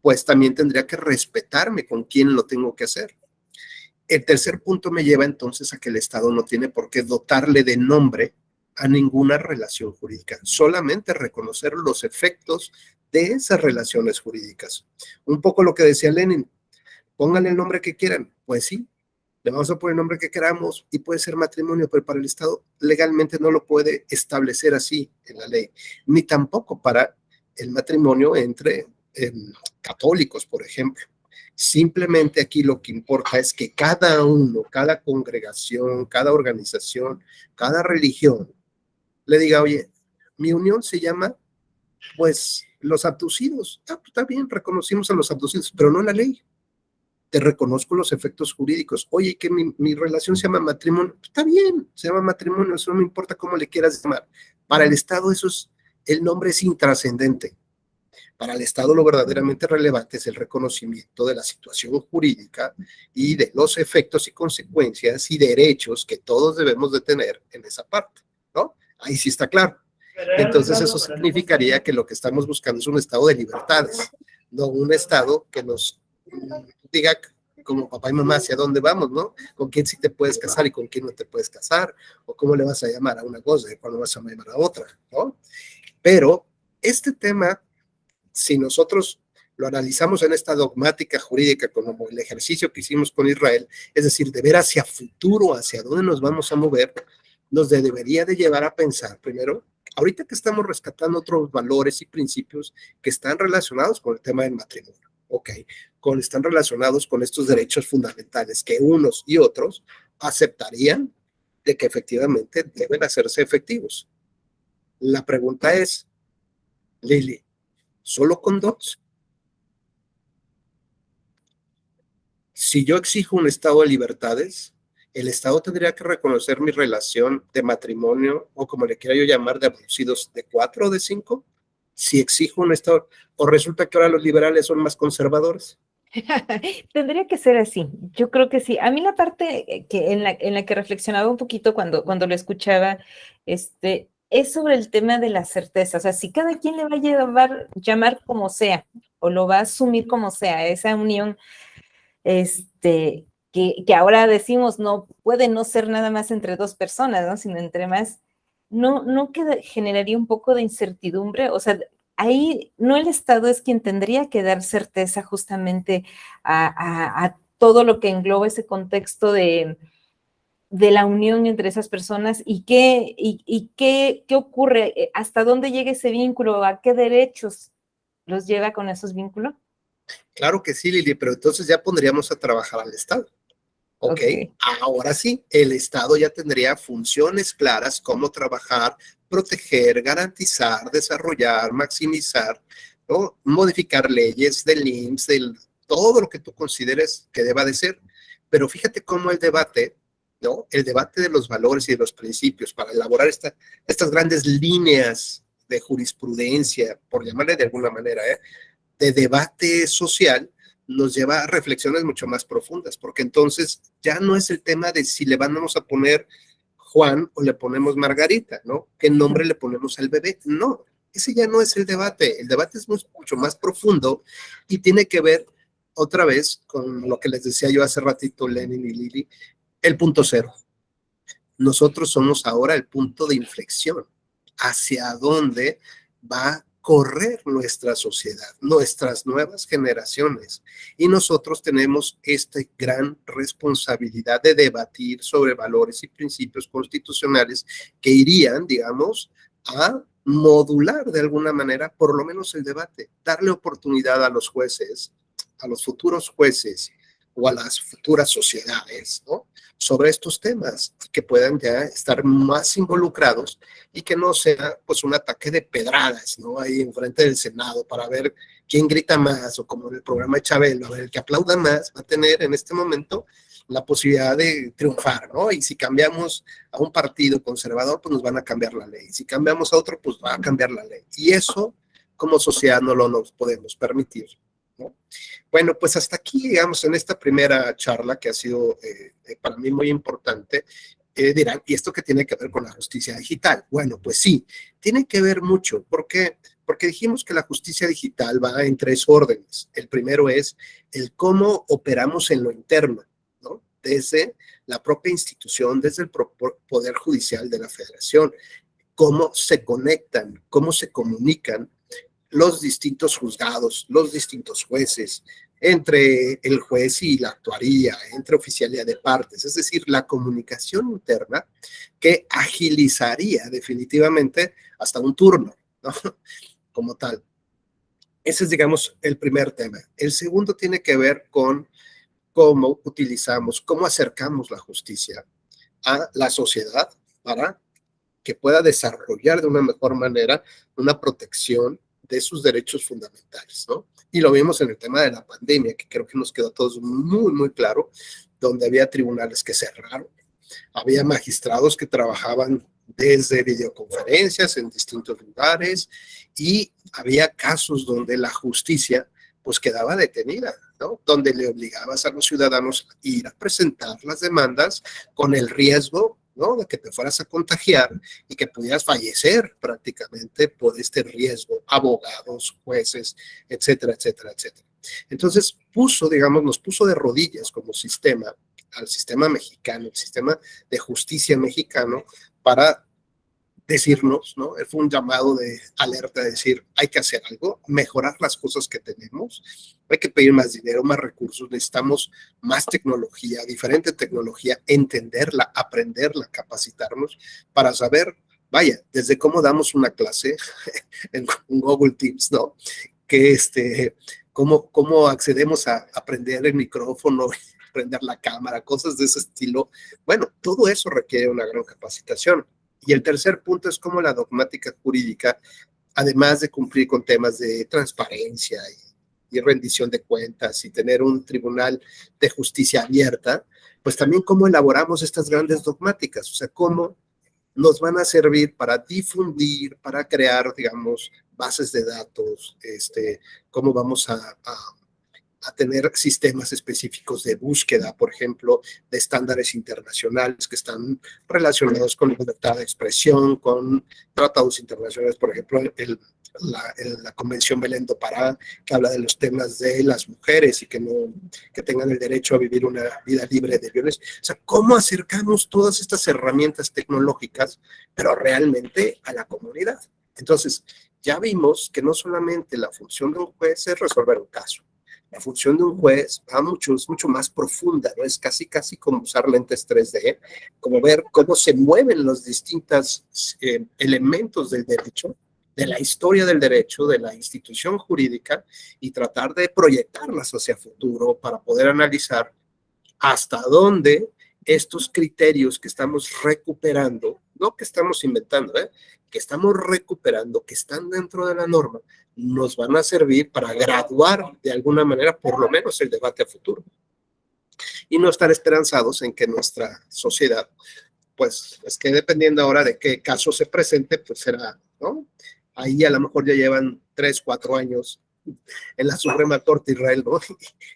pues también tendría que respetarme con quién lo tengo que hacer. El tercer punto me lleva entonces a que el Estado no tiene por qué dotarle de nombre a ninguna relación jurídica, solamente reconocer los efectos de esas relaciones jurídicas. Un poco lo que decía Lenin, pónganle el nombre que quieran, pues sí, le vamos a poner el nombre que queramos y puede ser matrimonio, pero para el Estado legalmente no lo puede establecer así en la ley, ni tampoco para el matrimonio entre católicos, por ejemplo. Simplemente aquí lo que importa es que cada uno, cada congregación, cada organización, cada religión le diga, oye, mi unión se llama, pues, los abducidos. Ah, pues, está bien, reconocimos a los abducidos, pero no la ley. Te reconozco los efectos jurídicos. Oye, que mi relación se llama matrimonio. Está bien, se llama matrimonio, eso no me importa cómo le quieras llamar. Para el Estado eso es, el nombre es intrascendente. Para el Estado lo verdaderamente relevante es el reconocimiento de la situación jurídica y de los efectos y consecuencias y derechos que todos debemos de tener en esa parte, ¿no? Ahí sí está claro. Entonces eso significaría que lo que estamos buscando es un Estado de libertades, no un Estado que nos diga como papá y mamá hacia dónde vamos, ¿no? Con quién sí te puedes casar y con quién no te puedes casar, o cómo le vas a llamar a una cosa y cuándo vas a llamar a otra, ¿no? Pero este tema, si nosotros lo analizamos en esta dogmática jurídica como el ejercicio que hicimos con Israel, es decir, de ver hacia futuro, hacia dónde nos vamos a mover, nos debería de llevar a pensar primero, ahorita que estamos rescatando otros valores y principios que están relacionados con el tema del matrimonio, ok, están relacionados con estos derechos fundamentales que unos y otros aceptarían de que efectivamente deben hacerse efectivos. La pregunta es, Lili, ¿solo con dos? Si yo exijo un estado de libertades, el Estado tendría que reconocer mi relación de matrimonio, o como le quiera yo llamar, de abducidos de 4 o de 5, si exijo un estado, o resulta que ahora los liberales son más conservadores. Tendría que ser así. Yo creo que sí. A mí la parte que en la que reflexionaba un poquito cuando lo escuchaba, es sobre el tema de la certeza. O sea, si cada quien le va a llamar como sea, o lo va a asumir como sea, esa unión, que ahora decimos no puede no ser nada más entre dos personas, ¿no? Sino entre más, no generaría un poco de incertidumbre. O sea, ahí no el Estado es quien tendría que dar certeza justamente a todo lo que engloba ese contexto de la unión entre esas personas y qué ocurre, hasta dónde llega ese vínculo, a qué derechos los lleva con esos vínculos. Claro que sí, Lili, pero entonces ya pondríamos a trabajar al Estado. Ok, ahora sí, el Estado ya tendría funciones claras, cómo trabajar, proteger, garantizar, desarrollar, maximizar, ¿no? Modificar leyes del IMSS, todo lo que tú consideres que deba de ser. Pero fíjate cómo el debate, ¿no? El debate de los valores y de los principios para elaborar estas grandes líneas de jurisprudencia, por llamarle de alguna manera, de debate social, nos lleva a reflexiones mucho más profundas, porque entonces ya no es el tema de si le vamos a poner Juan o le ponemos Margarita, ¿no? ¿Qué nombre le ponemos al bebé? No, ese ya no es el debate es mucho más profundo y tiene que ver otra vez con lo que les decía yo hace ratito, Lenin y Lili, el punto cero. Nosotros somos ahora el punto de inflexión, hacia dónde va correr nuestra sociedad, nuestras nuevas generaciones. Y nosotros tenemos esta gran responsabilidad de debatir sobre valores y principios constitucionales que irían, digamos, a modular de alguna manera, por lo menos el debate, darle oportunidad a los jueces, a los futuros jueces o a las futuras sociedades, ¿no? Sobre estos temas, que puedan ya estar más involucrados y que no sea pues un ataque de pedradas, ¿no? Ahí enfrente del Senado para ver quién grita más, o como en el programa de Chabelo, a ver, el que aplauda más va a tener en este momento la posibilidad de triunfar, ¿no? Y si cambiamos a un partido conservador, pues nos van a cambiar la ley. Si cambiamos a otro, pues va a cambiar la ley. Y eso, como sociedad, no lo nos podemos permitir, ¿no? Bueno, pues hasta aquí llegamos en esta primera charla que ha sido para mí muy importante. Dirán, ¿y esto qué tiene que ver con la justicia digital? Bueno, pues sí, tiene que ver mucho. ¿Por qué? Porque dijimos que la justicia digital va en 3 órdenes. El primero es el cómo operamos en lo interno, ¿no? Desde la propia institución, desde el Poder Judicial de la Federación, cómo se conectan, cómo se comunican los distintos juzgados, los distintos jueces, entre el juez y la actuaría, entre oficialía de partes, es decir, la comunicación interna que agilizaría definitivamente hasta un turno, ¿no? Como tal. Ese es, digamos, el primer tema. El segundo tiene que ver con cómo utilizamos, cómo acercamos la justicia a la sociedad para que pueda desarrollar de una mejor manera una protección de sus derechos fundamentales, ¿no? Y lo vimos en el tema de la pandemia, que creo que nos quedó a todos muy, muy claro, donde había tribunales que cerraron, había magistrados que trabajaban desde videoconferencias en distintos lugares y había casos donde la justicia pues quedaba detenida, ¿no? Donde le obligabas a los ciudadanos a ir a presentar las demandas con el riesgo, ¿no? De que te fueras a contagiar y que pudieras fallecer prácticamente por este riesgo, abogados, jueces, etcétera, etcétera, etcétera. Entonces nos puso de rodillas como sistema, al sistema mexicano, el sistema de justicia mexicano, para decirnos, ¿no? Fue un llamado de alerta, de decir, hay que hacer algo, mejorar las cosas que tenemos, hay que pedir más dinero, más recursos, necesitamos más tecnología, diferente tecnología, entenderla, aprenderla, capacitarnos para saber, vaya, desde cómo damos una clase en Google Teams, ¿no? Que cómo accedemos a aprender el micrófono, prender la cámara, cosas de ese estilo. Bueno, todo eso requiere una gran capacitación. Y el tercer punto es cómo la dogmática jurídica, además de cumplir con temas de transparencia y rendición de cuentas y tener un tribunal de justicia abierta, pues también cómo elaboramos estas grandes dogmáticas, o sea, cómo nos van a servir para difundir, para crear, digamos, bases de datos, cómo vamos a tener sistemas específicos de búsqueda, por ejemplo, de estándares internacionales que están relacionados con libertad de expresión, con tratados internacionales, por ejemplo, la Convención Belén do Pará, que habla de los temas de las mujeres y que tengan el derecho a vivir una vida libre de violencia. O sea, ¿cómo acercamos todas estas herramientas tecnológicas, pero realmente a la comunidad? Entonces, ya vimos que no solamente la función de un juez es resolver un caso. La función de un juez va es mucho más profunda, ¿no? Es casi como usar lentes 3D, como ver cómo se mueven los distintos elementos del derecho, de la historia del derecho, de la institución jurídica, y tratar de proyectarlas hacia futuro para poder analizar hasta dónde estos criterios que estamos recuperando, no que estamos inventando, que estamos recuperando, que están dentro de la norma, nos van a servir para graduar de alguna manera, por lo menos, el debate a futuro. Y no estar esperanzados en que nuestra sociedad, pues, es que dependiendo ahora de qué caso se presente, pues será, ¿no? Ahí a lo mejor ya llevan 3, 4 años en la Suprema Corte de Israel, ¿no?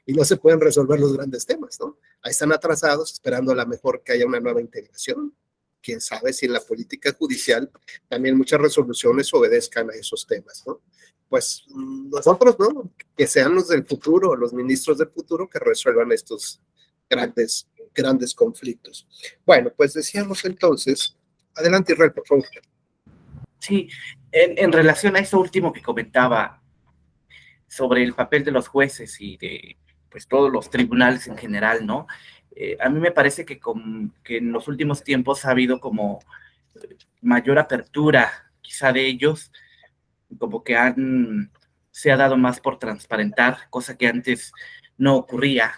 Y no se pueden resolver los grandes temas, ¿no? Ahí están atrasados, esperando a lo mejor que haya una nueva integración. Quién sabe si en la política judicial también muchas resoluciones obedezcan a esos temas, ¿no? Pues nosotros, ¿no? Que sean los del futuro, los ministros del futuro que resuelvan estos grandes conflictos. Bueno, pues decíamos entonces, adelante Israel, por favor. Sí, en relación a eso último que comentaba sobre el papel de los jueces y de pues todos los tribunales en general, ¿no? A mí me parece que en los últimos tiempos ha habido como mayor apertura, quizá de ellos, como que se ha dado más por transparentar, cosa que antes no ocurría.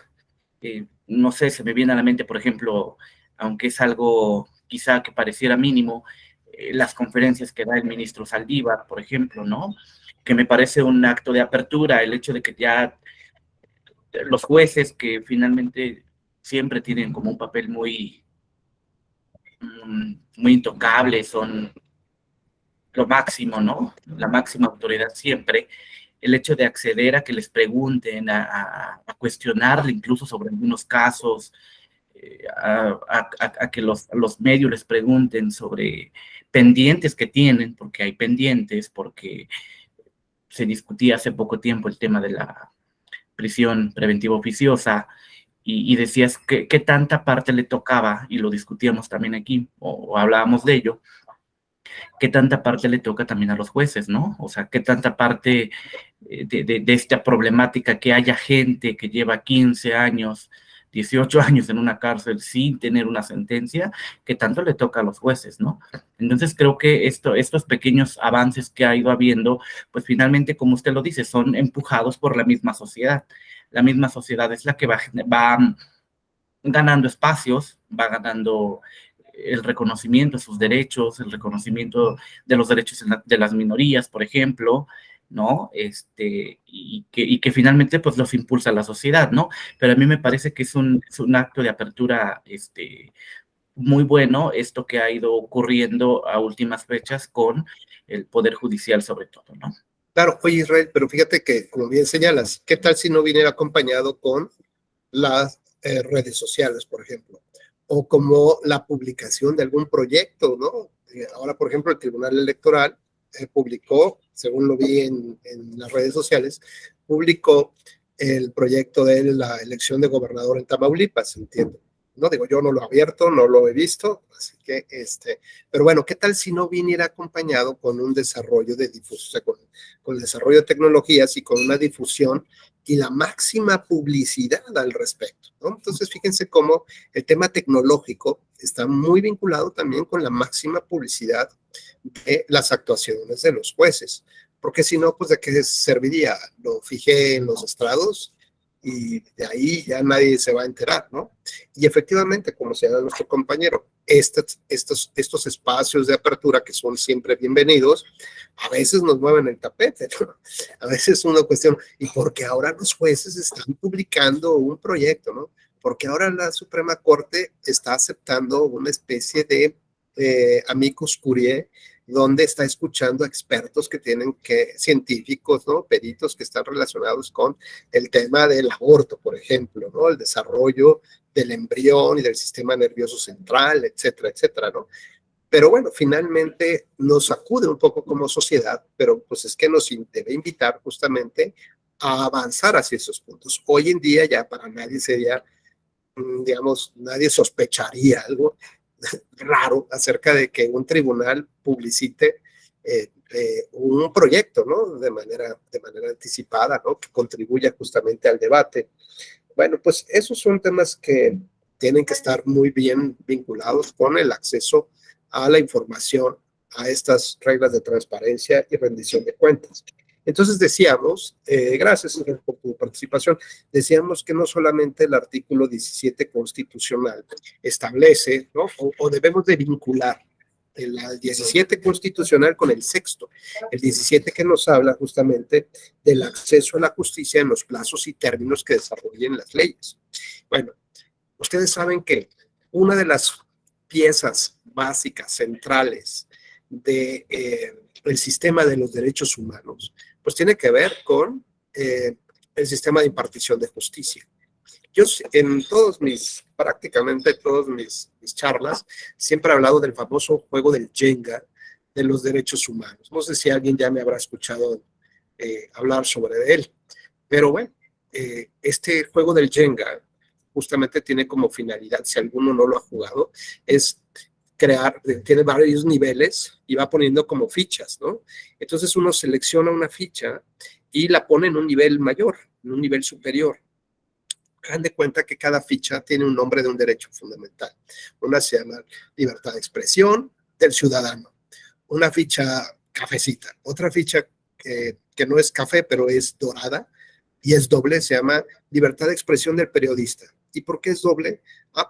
No sé, se me viene a la mente, por ejemplo, aunque es algo quizá que pareciera mínimo, las conferencias que da el ministro Saldívar, por ejemplo, ¿no? Que me parece un acto de apertura, el hecho de que ya los jueces que finalmente siempre tienen como un papel muy intocable, son lo máximo, ¿no? La máxima autoridad siempre. El hecho de acceder a que les pregunten, a cuestionarle incluso sobre algunos casos, a que los medios les pregunten sobre pendientes que tienen, porque hay pendientes, porque se discutía hace poco tiempo el tema de la prisión preventiva oficiosa, y decías qué tanta parte le tocaba, y lo discutíamos también aquí, o hablábamos de ello, qué tanta parte le toca también a los jueces, ¿no? O sea, qué tanta parte de esta problemática que haya gente que lleva 15 años, 18 años en una cárcel sin tener una sentencia, qué tanto le toca a los jueces, ¿no? Entonces creo que estos pequeños avances que ha ido habiendo, pues finalmente, como usted lo dice, son empujados por la misma sociedad. La misma sociedad es la que va ganando espacios, va ganando el reconocimiento de sus derechos, el reconocimiento de los derechos de las minorías, por ejemplo, ¿no? Y que finalmente pues los impulsa la sociedad, ¿no? Pero a mí me parece que es un acto de apertura muy bueno esto que ha ido ocurriendo a últimas fechas con el Poder Judicial sobre todo, ¿no? Claro, oye Israel, pero fíjate que, como bien señalas, ¿qué tal si no viniera acompañado con las redes sociales, por ejemplo? O como la publicación de algún proyecto, ¿no? Ahora, por ejemplo, el Tribunal Electoral publicó, según lo vi en las redes sociales, publicó el proyecto de la elección de gobernador en Tamaulipas, entiendo. No digo, yo no lo he abierto, no lo he visto, así que, pero bueno, ¿qué tal si no viniera acompañado con un desarrollo de difusión, o sea, con el desarrollo de tecnologías y con una difusión y la máxima publicidad al respecto, ¿no? Entonces, fíjense cómo el tema tecnológico está muy vinculado también con la máxima publicidad de las actuaciones de los jueces, porque si no, pues ¿de qué serviría? Lo fijé en los estrados y de ahí ya nadie se va a enterar, ¿no? Y efectivamente, como señala nuestro compañero, estos espacios de apertura que son siempre bienvenidos, a veces nos mueven el tapete, ¿no? A veces uno cuestiona, ¿y por qué ahora los jueces están publicando un proyecto, ¿no? Porque ahora la Suprema Corte está aceptando una especie de amicus curiae, donde está escuchando a expertos científicos, ¿no? Peritos que están relacionados con el tema del aborto, por ejemplo, ¿no? El desarrollo del embrión y del sistema nervioso central, etcétera, etcétera, ¿no? Pero bueno, finalmente nos sacude un poco como sociedad, pero pues es que nos debe invitar justamente a avanzar hacia esos puntos. Hoy en día ya para nadie sería, digamos, nadie sospecharía algo raro acerca de que un tribunal publicite un proyecto, ¿no? De manera anticipada, ¿no? Que contribuya justamente al debate. Bueno, pues esos son temas que tienen que estar muy bien vinculados con el acceso a la información, a estas reglas de transparencia y rendición de cuentas. Entonces decíamos, gracias por tu participación, decíamos que no solamente el artículo 17 constitucional establece, ¿no? O debemos de vincular el 17 constitucional con el sexto, el 17 que nos habla justamente del acceso a la justicia en los plazos y términos que desarrollen las leyes. Bueno, ustedes saben que una de las piezas básicas, centrales del sistema de los derechos humanos, pues tiene que ver con el sistema de impartición de justicia. Yo en prácticamente todas mis charlas, siempre he hablado del famoso juego del Jenga de los derechos humanos. No sé si alguien ya me habrá escuchado hablar sobre él, pero bueno, este juego del Jenga justamente tiene como finalidad, si alguno no lo ha jugado, es tiene varios niveles y va poniendo como fichas, ¿no? Entonces uno selecciona una ficha y la pone en un nivel mayor, en un nivel superior. Hagan de cuenta que cada ficha tiene un nombre de un derecho fundamental. Una se llama libertad de expresión del ciudadano. Una ficha cafecita. Otra ficha que no es café, pero es dorada y es doble, se llama libertad de expresión del periodista. ¿Y por qué es doble?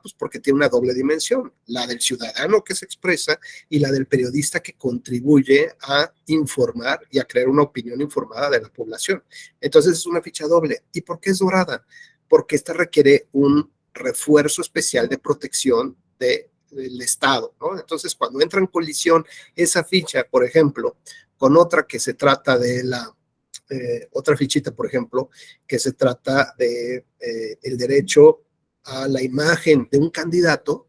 Pues porque tiene una doble dimensión, la del ciudadano que se expresa y la del periodista que contribuye a informar y a crear una opinión informada de la población. Entonces es una ficha doble. ¿Y por qué es dorada? Porque esta requiere un refuerzo especial de protección del Estado, ¿no? Entonces, cuando entra en colisión esa ficha, por ejemplo, con otra que se trata de otra fichita, por ejemplo, que se trata de el derecho a la imagen de un candidato,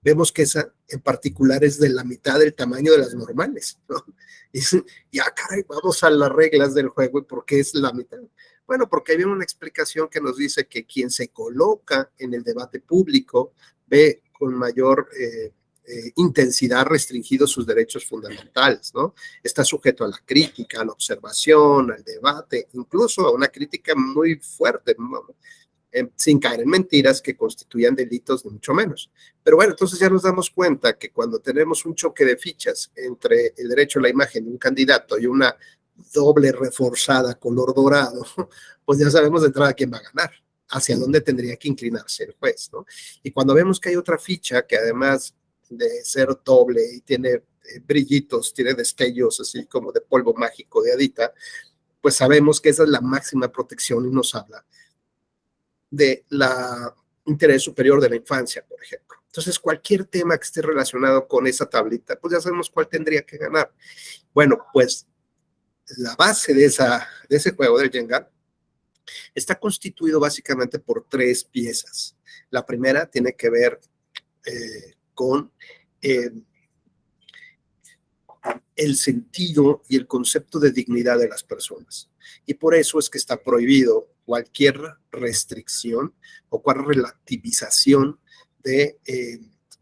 vemos que esa en particular es de la mitad del tamaño de las normales, ¿no? Y caray, vamos a las reglas del juego y por qué es la mitad. Bueno, porque hay una explicación que nos dice que quien se coloca en el debate público ve con mayor intensidad restringidos sus derechos fundamentales, ¿no? Está sujeto a la crítica, a la observación, al debate, incluso a una crítica muy fuerte, ¿no? Sin caer en mentiras que constituyan delitos, ni mucho menos. Pero bueno, entonces ya nos damos cuenta que cuando tenemos un choque de fichas entre el derecho a la imagen de un candidato y una doble reforzada color dorado, pues ya sabemos de entrada quién va a ganar, hacia dónde tendría que inclinarse el juez, ¿no? Y cuando vemos que hay otra ficha que además de ser doble y tiene brillitos, tiene destellos así como de polvo mágico de hadita, pues sabemos que esa es la máxima protección y nos habla de la interés superior de la infancia, por ejemplo. Entonces, cualquier tema que esté relacionado con esa tablita, pues ya sabemos cuál tendría que ganar. Bueno, pues la base de ese juego del Jenga está constituido básicamente por 3 piezas. La primera tiene que ver con el sentido y el concepto de dignidad de las personas. Y por eso es que está prohibido cualquier restricción o cualquier relativización de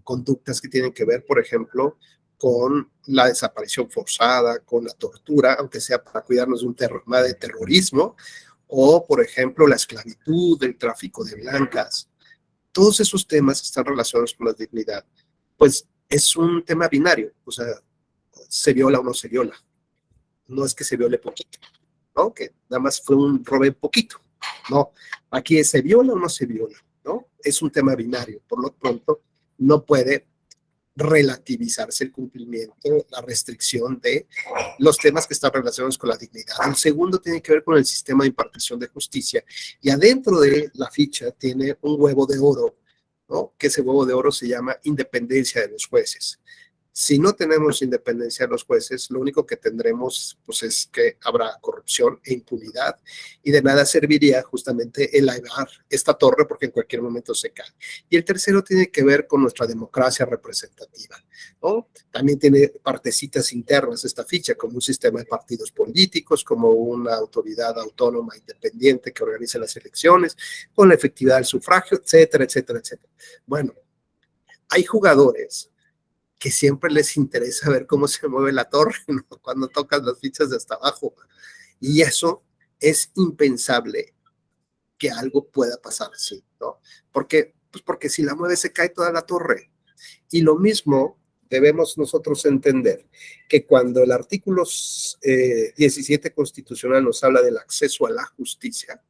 conductas que tienen que ver, por ejemplo, con la desaparición forzada, con la tortura, aunque sea para cuidarnos de un tema de terrorismo, o, por ejemplo, la esclavitud, el tráfico de blancas. Todos esos temas están relacionados con la dignidad. Pues es un tema binario, o sea, se viola o no se viola. No es que se viole poquito, ¿no? Que nada más fue un robe poquito. No, aquí se viola o no se viola, ¿no? Es un tema binario. Por lo pronto, no puede relativizarse el cumplimiento, la restricción de los temas que están relacionados con la dignidad. El segundo tiene que ver con el sistema de impartición de justicia, y adentro de la ficha tiene un huevo de oro, ¿no? Que ese huevo de oro se llama independencia de los jueces. Si no tenemos independencia de los jueces, lo único que tendremos pues, es que habrá corrupción e impunidad, y de nada serviría justamente elevar esta torre porque en cualquier momento se cae. Y el tercero tiene que ver con nuestra democracia representativa, ¿no? También tiene partecitas internas esta ficha, como un sistema de partidos políticos, como una autoridad autónoma independiente que organice las elecciones, con la efectividad del sufragio, etcétera, etcétera, etcétera. Bueno, hay jugadores que siempre les interesa ver cómo se mueve la torre, ¿no? Cuando tocas las fichas de hasta abajo. Y eso es impensable que algo pueda pasar así, ¿no? Porque, pues porque si la mueve se cae toda la torre. Y lo mismo debemos nosotros entender, que cuando el artículo 17 constitucional nos habla del acceso a la justicia,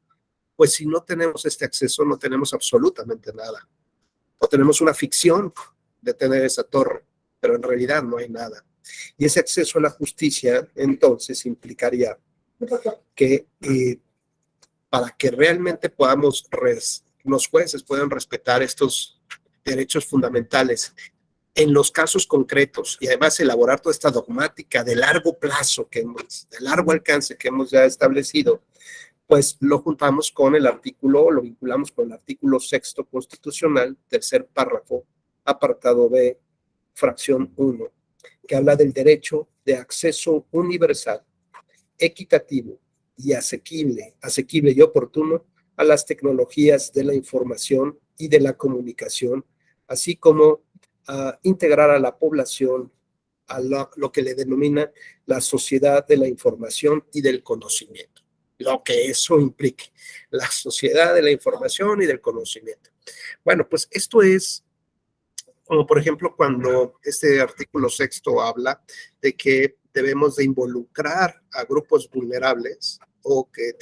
pues si no tenemos este acceso no tenemos absolutamente nada. O tenemos una ficción de tener esa torre, pero en realidad no hay nada. Y ese acceso a la justicia, entonces, implicaría que para que realmente podamos, los jueces puedan respetar estos derechos fundamentales en los casos concretos, y además elaborar toda esta dogmática de largo plazo, de largo alcance que hemos ya establecido, pues lo juntamos con el artículo, lo vinculamos con el artículo 6 constitucional, tercer párrafo, apartado B, fracción 1, que habla del derecho de acceso universal, equitativo y asequible y oportuno a las tecnologías de la información y de la comunicación, así como a integrar a la población a lo que le denomina la sociedad de la información y del conocimiento, lo que eso implique, la sociedad de la información y del conocimiento. Bueno, pues esto es como por ejemplo cuando este artículo 6 habla de que debemos de involucrar a grupos vulnerables o que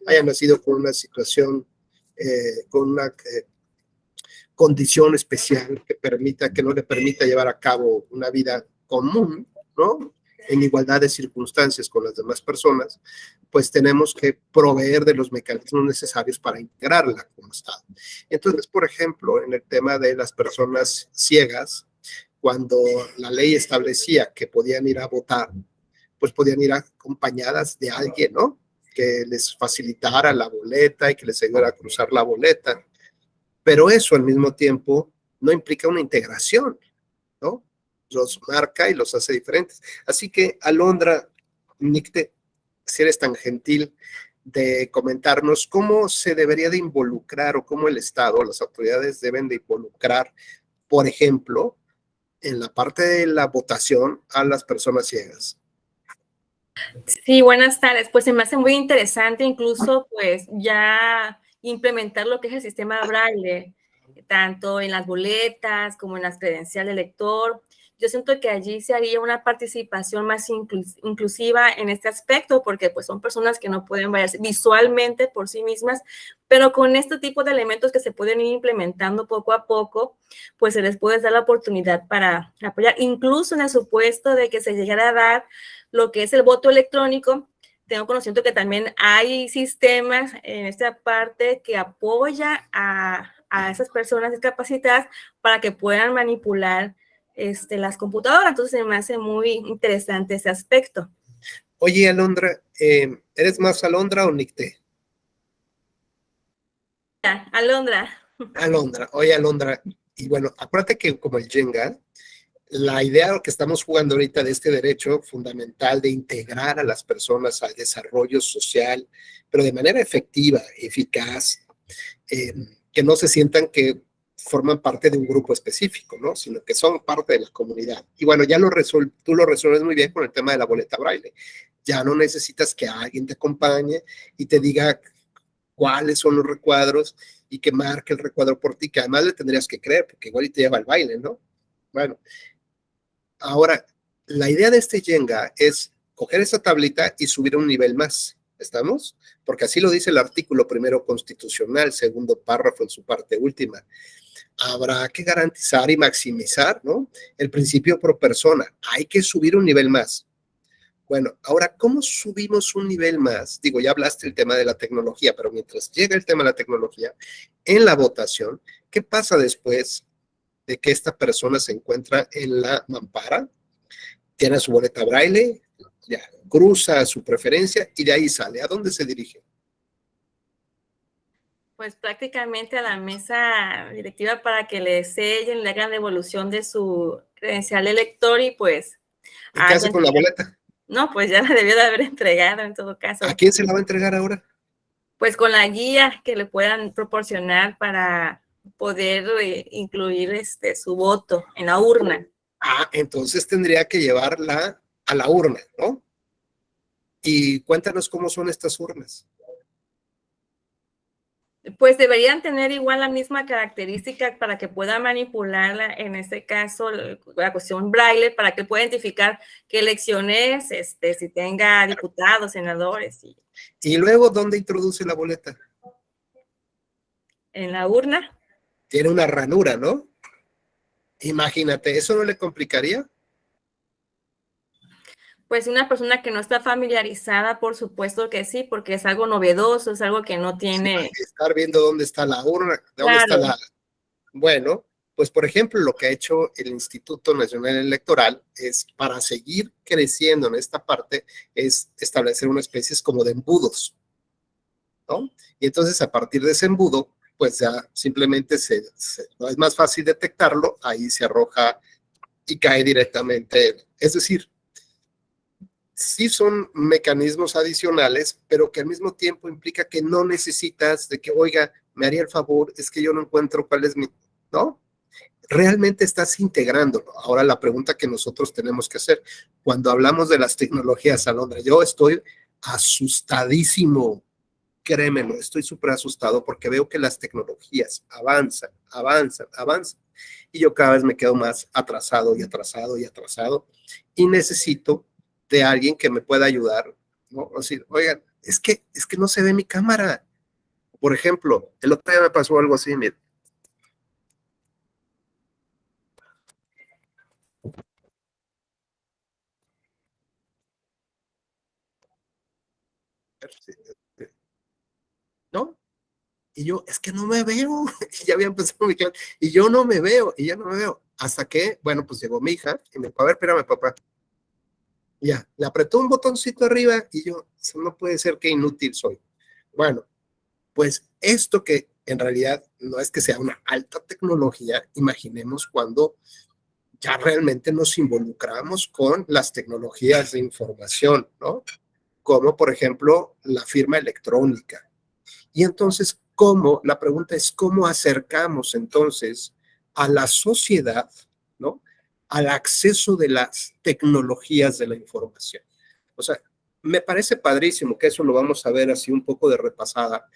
hayan nacido con una situación, con una condición especial que no le permita llevar a cabo una vida común, ¿no? En igualdad de circunstancias con las demás personas, pues tenemos que proveer de los mecanismos necesarios para integrarla como Estado. Entonces, por ejemplo, en el tema de las personas ciegas, cuando la ley establecía que podían ir a votar, pues podían ir acompañadas de alguien, ¿no? Que les facilitara la boleta y que les ayudara a cruzar la boleta. Pero eso al mismo tiempo no implica una integración, ¿no? Los marca y los hace diferentes. Así que, Alondra, Nicte, si eres tan gentil de comentarnos cómo se debería de involucrar o cómo el Estado, las autoridades deben de involucrar, por ejemplo, en la parte de la votación a las personas ciegas. Sí, buenas tardes. Pues se me hace muy interesante incluso pues ya implementar lo que es el sistema Braille, tanto en las boletas como en las credenciales de lector. Yo siento que allí se haría una participación más inclusiva en este aspecto, porque pues son personas que no pueden verse visualmente por sí mismas, pero con este tipo de elementos que se pueden ir implementando poco a poco, pues se les puede dar la oportunidad para apoyar, incluso en el supuesto de que se llegara a dar lo que es el voto electrónico. Tengo conocimiento que también hay sistemas en esta parte que apoya a esas personas discapacitadas para que puedan manipular las computadoras. Entonces se me hace muy interesante ese aspecto. Oye, Alondra, ¿eres más Alondra o Nicte? Alondra. Alondra, oye, Alondra, y bueno, acuérdate que como el Jenga, la idea que estamos jugando ahorita de este derecho fundamental de integrar a las personas al desarrollo social, pero de manera efectiva, eficaz, que no se sientan que forman parte de un grupo específico, ¿no? Sino que son parte de la comunidad. Y bueno, tú lo resuelves muy bien con el tema de la boleta Braille. Ya no necesitas que alguien te acompañe y te diga cuáles son los recuadros y que marque el recuadro por ti, que además le tendrías que creer, porque igual y te lleva al baile, ¿no? Bueno, ahora, la idea de este Jenga es coger esa tablita y subir un nivel más, ¿estamos? Porque así lo dice el artículo primero constitucional, segundo párrafo en su parte última. habrá que garantizar y maximizar, ¿no? El principio pro persona. Hay que subir un nivel más. Bueno, ahora, ¿cómo subimos un nivel más? Digo, ya hablaste del tema de la tecnología, pero mientras llega el tema de la tecnología, en la votación, ¿qué pasa después de que esta persona se encuentra en la mampara? Tiene su boleta braille, ya cruza su preferencia y de ahí sale. ¿A dónde se dirige? Pues prácticamente a la mesa directiva para que le sellen, le hagan devolución de su credencial de elector y pues... ¿Y qué hace con la boleta? No, pues ya la debió de haber entregado en todo caso. ¿A quién se la va a entregar ahora? Pues con la guía que le puedan proporcionar para poder incluir su voto en la urna. Entonces tendría que llevarla a la urna, ¿no? Y cuéntanos cómo son estas urnas. Pues deberían tener igual la misma característica para que pueda manipularla, en este caso, la cuestión braille, para que pueda identificar qué elecciones, si tenga diputados, senadores. Y luego, ¿dónde introduce la boleta? En la urna. Tiene una ranura, ¿no? Imagínate, ¿eso no le complicaría? Pues una persona que no está familiarizada, por supuesto que sí, porque es algo novedoso, es algo que no tiene... Sí, estar viendo dónde está la urna, dónde está la... Bueno, pues por ejemplo, lo que ha hecho el Instituto Nacional Electoral es, para seguir creciendo en esta parte, es establecer una especie como de embudos, ¿no? Y entonces a partir de ese embudo, pues ya simplemente no es más fácil detectarlo, ahí se arroja y cae directamente. Es decir, sí son mecanismos adicionales, pero que al mismo tiempo implica que no necesitas de que, oiga, me haría el favor, es que yo no encuentro cuál es mi, ¿no? Realmente estás integrándolo. Ahora la pregunta que nosotros tenemos que hacer, cuando hablamos de las tecnologías, Alondra, yo estoy asustadísimo, créemelo, estoy súper asustado porque veo que las tecnologías avanzan, y yo cada vez me quedo más atrasado y atrasado y atrasado, y necesito de alguien que me pueda ayudar, ¿no? O sea, oigan, es que no se ve mi cámara. Por ejemplo, el otro día me pasó algo así, miren. ¿No? Y yo, es que no me veo. Y ya había empezado mi clase. Y yo no me veo, y ya no me veo. Hasta que, bueno, pues llegó mi hija y me dijo, a ver, espérame, papá. Ya, le apretó un botoncito arriba y yo, eso no puede ser, qué inútil soy. Bueno, pues esto que en realidad no es que sea una alta tecnología, imaginemos cuando ya realmente nos involucramos con las tecnologías de información, ¿no? Como por ejemplo la firma electrónica. Y entonces, ¿cómo? La pregunta es, ¿cómo acercamos entonces a la sociedad, ¿no? Al acceso de las tecnologías de la información? O sea, me parece padrísimo que eso lo vamos a ver así un poco de repasada,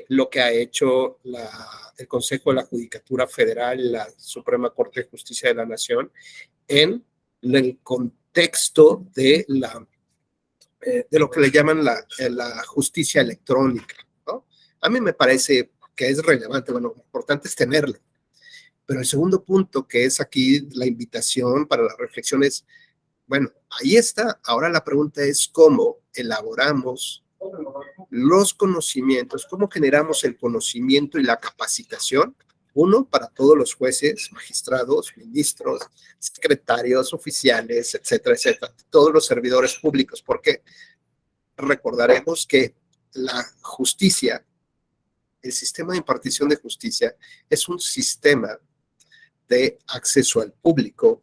lo que ha hecho el Consejo de la Judicatura Federal y la Suprema Corte de Justicia de la Nación en el contexto de lo que le llaman la justicia electrónica, ¿no? A mí me parece que es relevante, bueno, lo importante es tenerlo. Pero el segundo punto, que es aquí la invitación para la reflexión, es, bueno, ahí está. Ahora la pregunta es cómo elaboramos los conocimientos, cómo generamos el conocimiento y la capacitación, uno, para todos los jueces, magistrados, ministros, secretarios, oficiales, etcétera, etcétera, todos los servidores públicos, porque recordaremos que la justicia, el sistema de impartición de justicia, es un sistema de acceso al público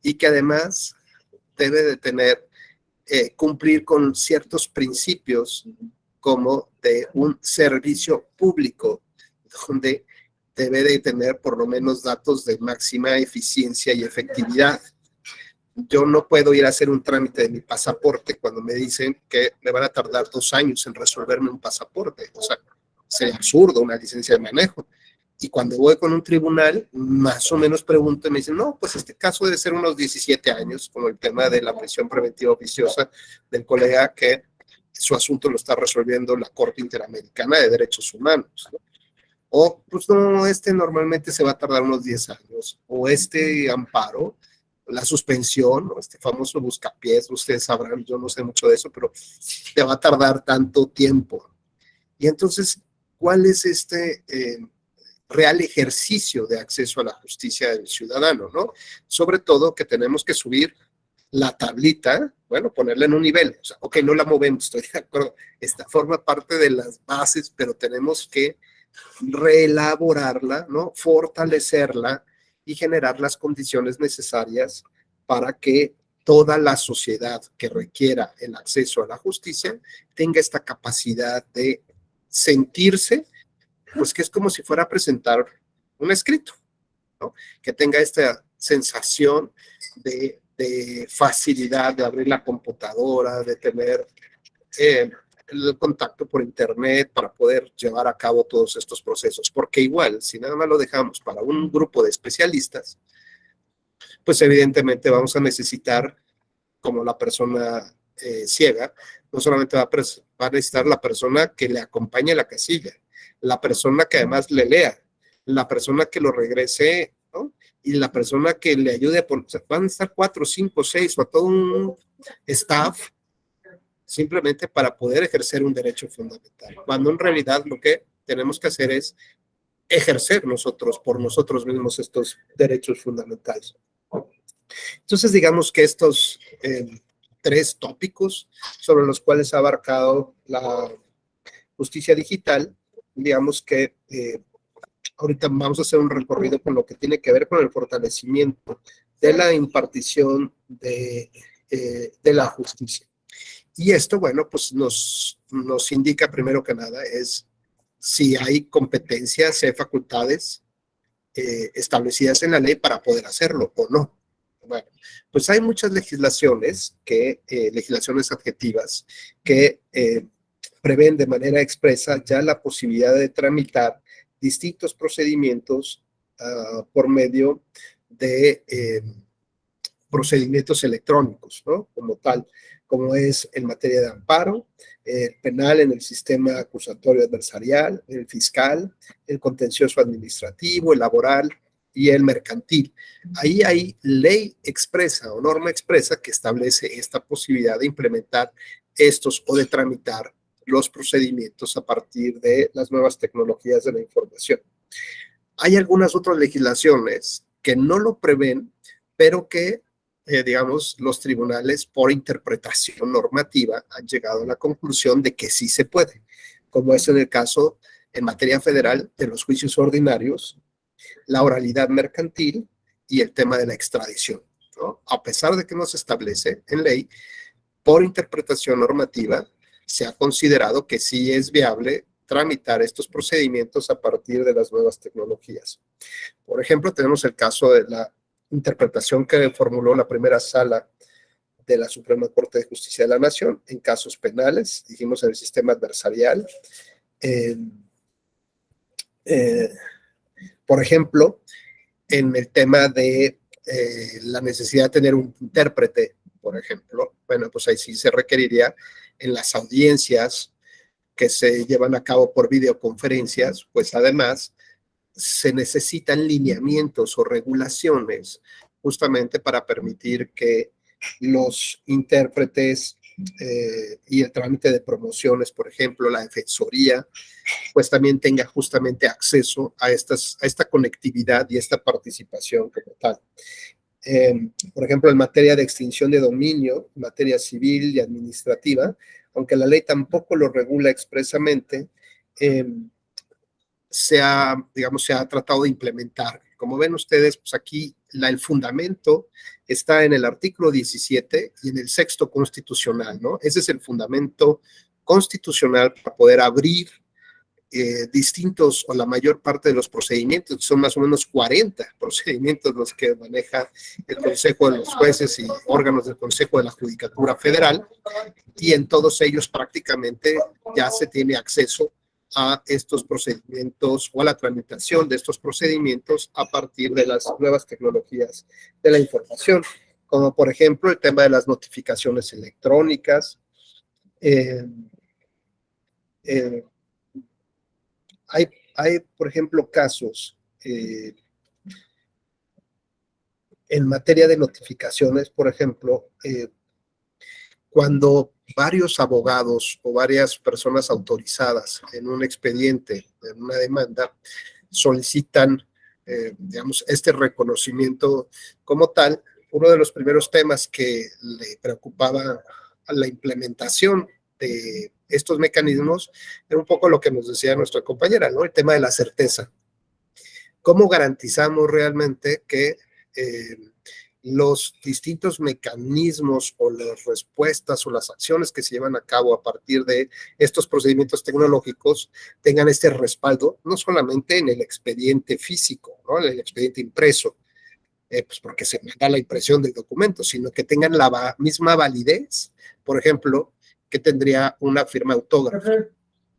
y que además debe de tener, cumplir con ciertos principios como de un servicio público, donde debe de tener por lo menos datos de máxima eficiencia y efectividad. Yo no puedo ir a hacer un trámite de mi pasaporte cuando me dicen que me van a tardar 2 años en resolverme un pasaporte. O sea, sería absurdo una licencia de manejo. Y cuando voy con un tribunal, más o menos pregunto y me dicen, no, pues este caso debe ser unos 17 años, como el tema de la prisión preventiva oficiosa del colega que su asunto lo está resolviendo la Corte Interamericana de Derechos Humanos, ¿no? O, pues no, normalmente se va a tardar unos 10 años, o amparo, la suspensión, o famoso buscapiés, ustedes sabrán, yo no sé mucho de eso, pero te va a tardar tanto tiempo. Y entonces, ¿cuál es real ejercicio de acceso a la justicia del ciudadano, ¿no? Sobre todo que tenemos que subir la tablita, bueno, ponerla en un nivel, o sea, ok, no la movemos, estoy de acuerdo, esta forma parte de las bases, pero tenemos que reelaborarla, ¿no? Fortalecerla y generar las condiciones necesarias para que toda la sociedad que requiera el acceso a la justicia tenga esta capacidad de sentirse, pues que es como si fuera a presentar un escrito, ¿no? Que tenga esta sensación de facilidad de abrir la computadora, de tener el contacto por internet para poder llevar a cabo todos estos procesos, porque igual, si nada más lo dejamos para un grupo de especialistas, pues evidentemente vamos a necesitar, como la persona ciega, no solamente va a necesitar la persona que le acompañe a la casilla, la persona que además le lea, la persona que lo regrese, ¿no? Y la persona que le ayude, o sea, van a estar 4, 5, 6 o a todo un staff simplemente para poder ejercer un derecho fundamental, cuando en realidad lo que tenemos que hacer es ejercer nosotros, por nosotros mismos, estos derechos fundamentales. Entonces, digamos que estos 3 tópicos sobre los cuales ha abarcado la justicia digital, digamos que ahorita vamos a hacer un recorrido con lo que tiene que ver con el fortalecimiento de la impartición de la justicia. Y esto, bueno, pues nos indica primero que nada es si hay competencias, si hay facultades establecidas en la ley para poder hacerlo o no. Bueno, pues hay muchas legislaciones, legislaciones adjetivas, que prevén de manera expresa ya la posibilidad de tramitar distintos procedimientos por medio de procedimientos electrónicos, ¿no? Como tal, como es en materia de amparo, penal en el sistema acusatorio adversarial, el fiscal, el contencioso administrativo, el laboral y el mercantil. Ahí hay ley expresa o norma expresa que establece esta posibilidad de implementar estos o de tramitar los procedimientos a partir de las nuevas tecnologías de la información. Hay algunas otras legislaciones que no lo prevén, pero que digamos, los tribunales por interpretación normativa han llegado a la conclusión de que sí se puede, como es en el caso en materia federal de los juicios ordinarios, la oralidad mercantil y el tema de la extradición, ¿no? A pesar de que no se establece en ley, por interpretación normativa se ha considerado que sí es viable tramitar estos procedimientos a partir de las nuevas tecnologías. Por ejemplo, tenemos el caso de la interpretación que formuló la primera sala de la Suprema Corte de Justicia de la Nación en casos penales, dijimos en el sistema adversarial. Por ejemplo, en el tema de la necesidad de tener un intérprete, por ejemplo, bueno, pues ahí sí se requeriría en las audiencias que se llevan a cabo por videoconferencias, pues además se necesitan lineamientos o regulaciones justamente para permitir que los intérpretes y el trámite de promociones, por ejemplo, la defensoría, pues también tenga justamente acceso a esta conectividad y esta participación como tal. Por ejemplo, en materia de extinción de dominio, en materia civil y administrativa, aunque la ley tampoco lo regula expresamente, se ha tratado de implementar. Como ven ustedes, pues aquí el fundamento está en el artículo 17 y en el 6º constitucional, ¿no? Ese es el fundamento constitucional para poder abrir distintos o la mayor parte de los procedimientos, son más o menos 40 procedimientos los que maneja el Consejo de los Jueces y órganos del Consejo de la Judicatura Federal, y en todos ellos prácticamente ya se tiene acceso a estos procedimientos o a la tramitación de estos procedimientos a partir de las nuevas tecnologías de la información, como por ejemplo el tema de las notificaciones electrónicas. hay, por ejemplo, casos en materia de notificaciones, por ejemplo, cuando varios abogados o varias personas autorizadas en un expediente, en una demanda, solicitan, digamos, este reconocimiento como tal, uno de los primeros temas que le preocupaba a la implementación de estos mecanismos era un poco lo que nos decía nuestra compañera, ¿no? El tema de la certeza. ¿Cómo garantizamos realmente que los distintos mecanismos o las respuestas o las acciones que se llevan a cabo a partir de estos procedimientos tecnológicos tengan este respaldo, no solamente en el expediente físico, ¿no? En el expediente impreso, pues porque se manda la impresión del documento, sino que tengan la misma validez, por ejemplo, que tendría una firma autógrafa.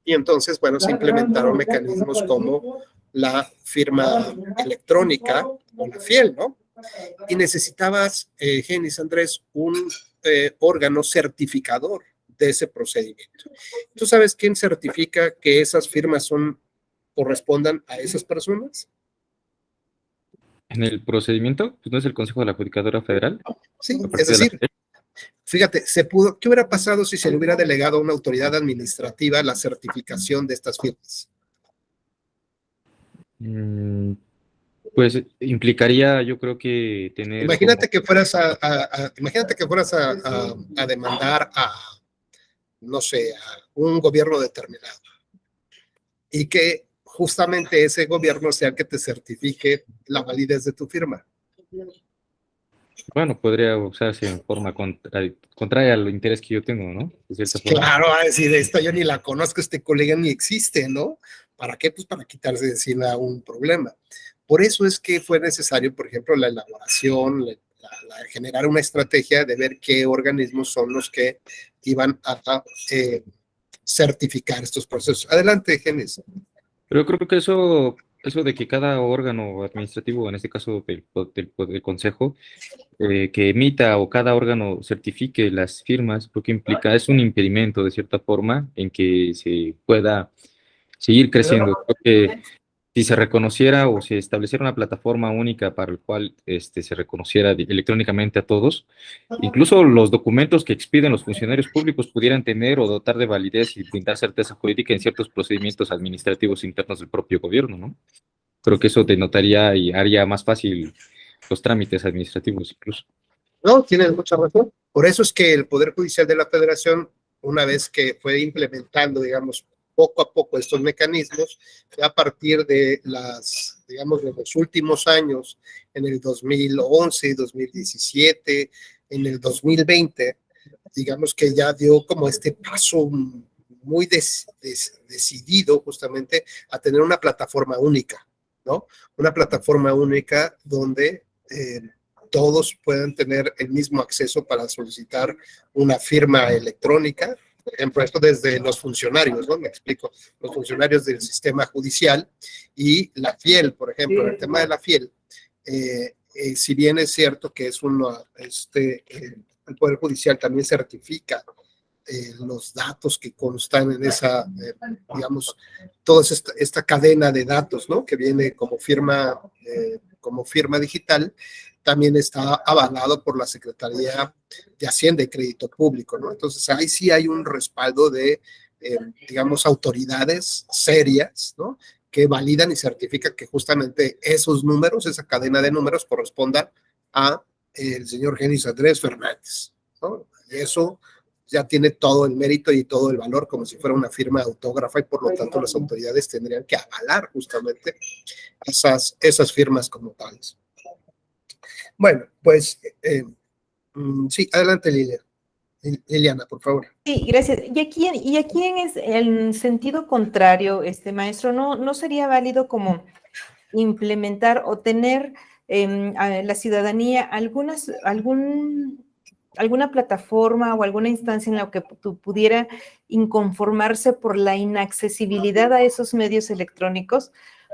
Y entonces, bueno, se implementaron mecanismos como la firma electrónica o la fiel, ¿no? Y necesitabas, Genis, Andrés, un órgano certificador de ese procedimiento. ¿Tú sabes quién certifica que esas firmas correspondan a esas personas? En el procedimiento, pues no es el Consejo de la Judicatura Federal. Sí, es decir, fíjate, ¿qué hubiera pasado si se le hubiera delegado a una autoridad administrativa la certificación de estas firmas? Pues implicaría, yo creo que tener... Imagínate que fueras imagínate que fueras a demandar no sé, a un gobierno determinado y que justamente ese gobierno sea el que te certifique la validez de tu firma. Bueno, podría usarse en forma contraria al interés que yo tengo, ¿no? De cierta forma. Claro, a decir, esta yo ni la conozco, este colega ni existe, ¿no? ¿Para qué? Pues para quitarse de encima un problema. Por eso es que fue necesario, por ejemplo, la elaboración, generar una estrategia de ver qué organismos son los que iban a certificar estos procesos. Adelante, Genis. Pero creo que eso de que cada órgano administrativo, en este caso del Consejo, que emita o cada órgano certifique las firmas, creo que implica, es un impedimento de cierta forma en que se pueda seguir creciendo. Creo que si se reconociera o se estableciera una plataforma única para el cual se reconociera electrónicamente a todos, incluso los documentos que expiden los funcionarios públicos pudieran tener o dotar de validez y brindar certeza jurídica en ciertos procedimientos administrativos internos del propio gobierno, ¿no? Creo que eso denotaría y haría más fácil los trámites administrativos incluso. No, tienes mucha razón. Por eso es que el Poder Judicial de la Federación, una vez que fue implementando, digamos, poco a poco estos mecanismos, a partir de digamos, de los últimos años, en el 2011, 2017, en el 2020, digamos que ya dio como este paso muy decidido justamente a tener una plataforma única, ¿no? Una plataforma única donde todos puedan tener el mismo acceso para solicitar una firma electrónica. Por ejemplo, esto desde los funcionarios, ¿no? Me explico, los funcionarios del sistema judicial y la FIEL, por ejemplo, el tema de la FIEL, si bien es cierto que es el Poder Judicial también certifica los datos que constan en esa, digamos, toda esta cadena de datos, ¿no? Que viene como firma digital, también está avalado por la Secretaría de Hacienda y Crédito Público, ¿no? Entonces, ahí sí hay un respaldo de, digamos, autoridades serias, ¿no? Que validan y certifican que justamente esos números, esa cadena de números, correspondan a el señor Genis Andrés Fernández, ¿no? Y eso ya tiene todo el mérito y todo el valor como si fuera una firma autógrafa y por lo tanto las autoridades tendrían que avalar justamente esas firmas como tales. Bueno, pues sí, adelante Liliana, por favor. Sí, gracias. Y aquí en el sentido contrario, maestro, ¿no sería válido como implementar o tener a la ciudadanía alguna plataforma o alguna instancia en la que pudiera inconformarse por la inaccesibilidad a esos medios electrónicos?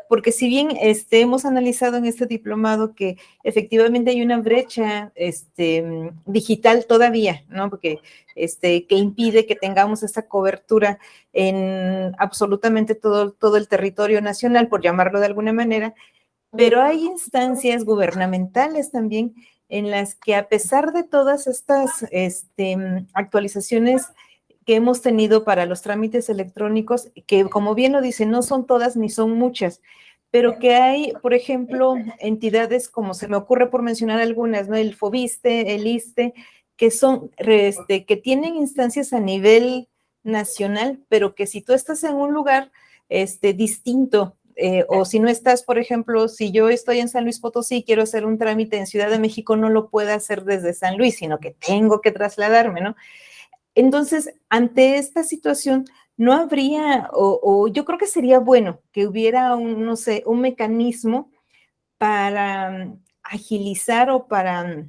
porque si bien hemos analizado en este diplomado que efectivamente hay una brecha digital todavía, ¿no? Porque que impide que tengamos esta cobertura en absolutamente todo el territorio nacional, por llamarlo de alguna manera, pero hay instancias gubernamentales también en las que, a pesar de todas estas actualizaciones que hemos tenido para los trámites electrónicos, que como bien lo dice, no son todas ni son muchas, pero que hay, por ejemplo, entidades como se me ocurre por mencionar algunas, ¿no? El FOBISTE, el ISSSTE, que son, que tienen instancias a nivel nacional, pero que si tú estás en un lugar distinto, o si no estás, por ejemplo, si yo estoy en San Luis Potosí y quiero hacer un trámite en Ciudad de México, no lo puedo hacer desde San Luis, sino que tengo que trasladarme, ¿no? Entonces, ante esta situación, no habría, o yo creo que sería bueno que hubiera no sé, un mecanismo para agilizar o para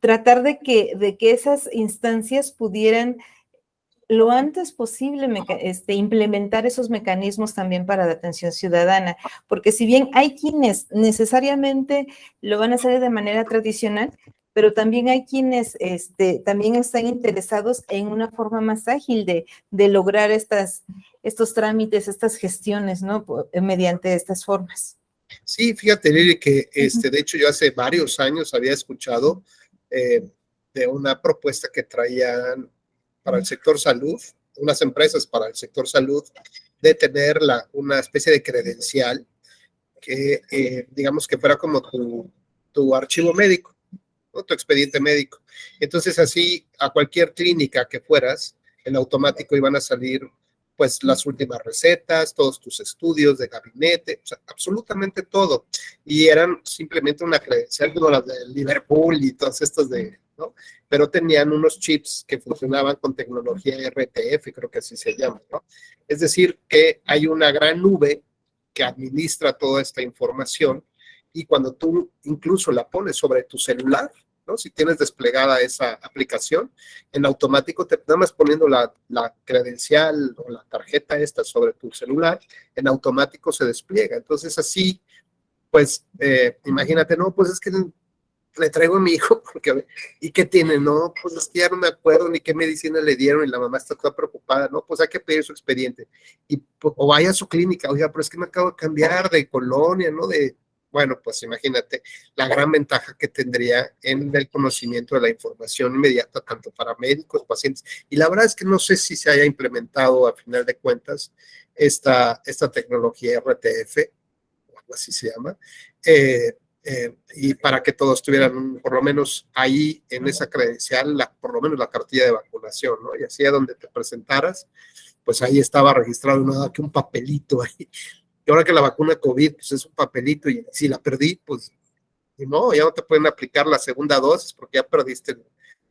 tratar de que esas instancias pudieran lo antes posible implementar esos mecanismos también para la atención ciudadana, porque si bien hay quienes necesariamente lo van a hacer de manera tradicional, pero también hay quienes también están interesados en una forma más ágil de lograr estos trámites, estas gestiones, ¿no? Mediante estas formas. Sí, fíjate, Lili, que de hecho yo hace varios años había escuchado de una propuesta que traían para el sector salud, unas empresas para el sector salud, de tener una especie de credencial que digamos que fuera como tu archivo médico, ¿no? Tu expediente médico. Entonces así a cualquier clínica que fueras, en automático iban a salir pues las últimas recetas, todos tus estudios de gabinete, o sea, absolutamente todo. Y eran simplemente una credencial como las de Liverpool y todas estas ¿no? Pero tenían unos chips que funcionaban con tecnología RTF, creo que así se llama, ¿no? Es decir, que hay una gran nube que administra toda esta información y cuando tú incluso la pones sobre tu celular, ¿no? Si tienes desplegada esa aplicación, en automático, nada más poniendo la credencial o la tarjeta esta sobre tu celular, en automático se despliega. Entonces así, pues, imagínate, no, pues es que le traigo a mi hijo, porque, ¿y qué tiene? No, pues es que ya no me acuerdo ni qué medicina le dieron y la mamá está toda preocupada, no, pues hay que pedir su expediente. O vaya a su clínica, oiga, pero es que me acabo de cambiar de colonia, ¿no? Bueno, pues imagínate la gran ventaja que tendría en el conocimiento de la información inmediata, tanto para médicos, pacientes. Y la verdad es que no sé si se haya implementado a final de cuentas esta tecnología RTF, o algo así se llama, y para que todos tuvieran por lo menos ahí en esa credencial, por lo menos la cartilla de vacunación, ¿no? Y así a donde te presentaras, pues ahí estaba registrado, nada que un papelito ahí. Y ahora que la vacuna COVID, pues es un papelito y si la perdí, pues no, ya no te pueden aplicar la segunda dosis porque ya perdiste.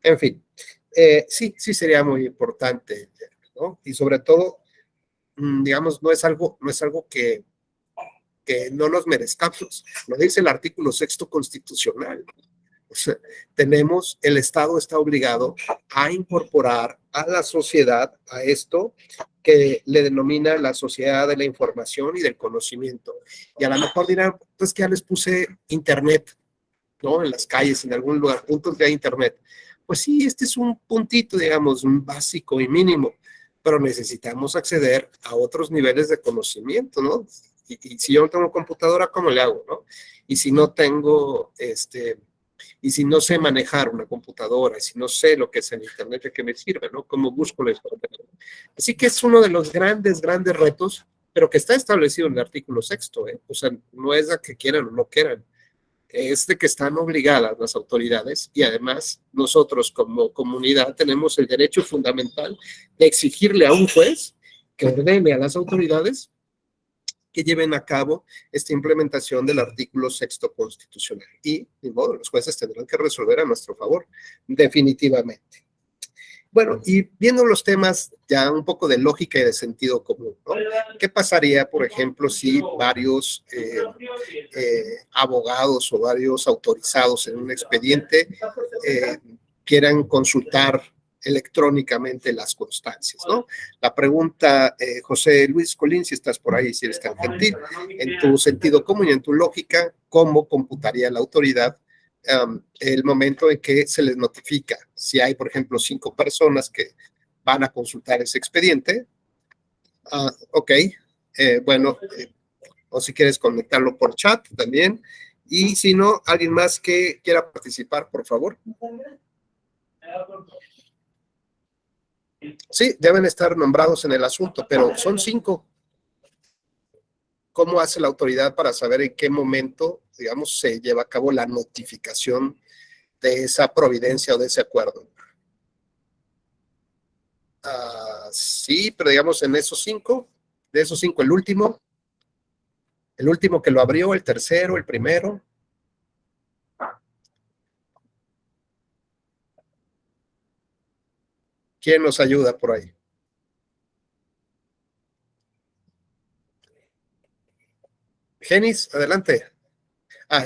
En fin, sí sería muy importante, ¿no? Y sobre todo, digamos, no es algo que no nos merezcamos. Lo dice el artículo 6º constitucional. O sea, el Estado está obligado a incorporar a la sociedad a esto que le denomina la sociedad de la información y del conocimiento. Y a lo mejor dirán, pues que ya les puse internet, ¿no? En las calles, en algún lugar, puntos de internet. Pues sí, este es un puntito, digamos, un básico y mínimo, pero necesitamos acceder a otros niveles de conocimiento, ¿no? Y si yo no tengo computadora, ¿cómo le hago, no? Y si no tengo, y si no sé manejar una computadora, y si no sé lo que es el internet, ¿de qué me sirve, no? ¿Cómo busco la información? Así que es uno de los grandes retos, pero que está establecido en el artículo 6º, ¿eh? O sea, no es de que quieran o no quieran, es de que están obligadas las autoridades y además nosotros como comunidad tenemos el derecho fundamental de exigirle a un juez que ordene a las autoridades que lleven a cabo esta implementación del artículo 6º constitucional. Y, de modo, los jueces tendrán que resolver a nuestro favor, definitivamente. Bueno, y viendo los temas ya un poco de lógica y de sentido común, ¿no? ¿Qué pasaría, por ejemplo, si varios abogados o varios autorizados en un expediente quieran consultar electrónicamente las constancias, ¿no? La pregunta, José Luis Colín, si estás por ahí, si eres tan gentil, en tu sentido común y en tu lógica, ¿cómo computaría la autoridad el momento en que se les notifica? Si hay, por ejemplo, 5 personas que van a consultar ese expediente, ok, bueno, o si quieres conectarlo por chat también, y si no, alguien más que quiera participar, por favor. Sí, deben estar nombrados en el asunto, pero son 5. ¿Cómo hace la autoridad para saber en qué momento, digamos, se lleva a cabo la notificación de esa providencia o de ese acuerdo? Sí, pero digamos en esos 5, de esos 5, el último que lo abrió, el tercero, el primero. ¿Quién nos ayuda por ahí? Genis, adelante.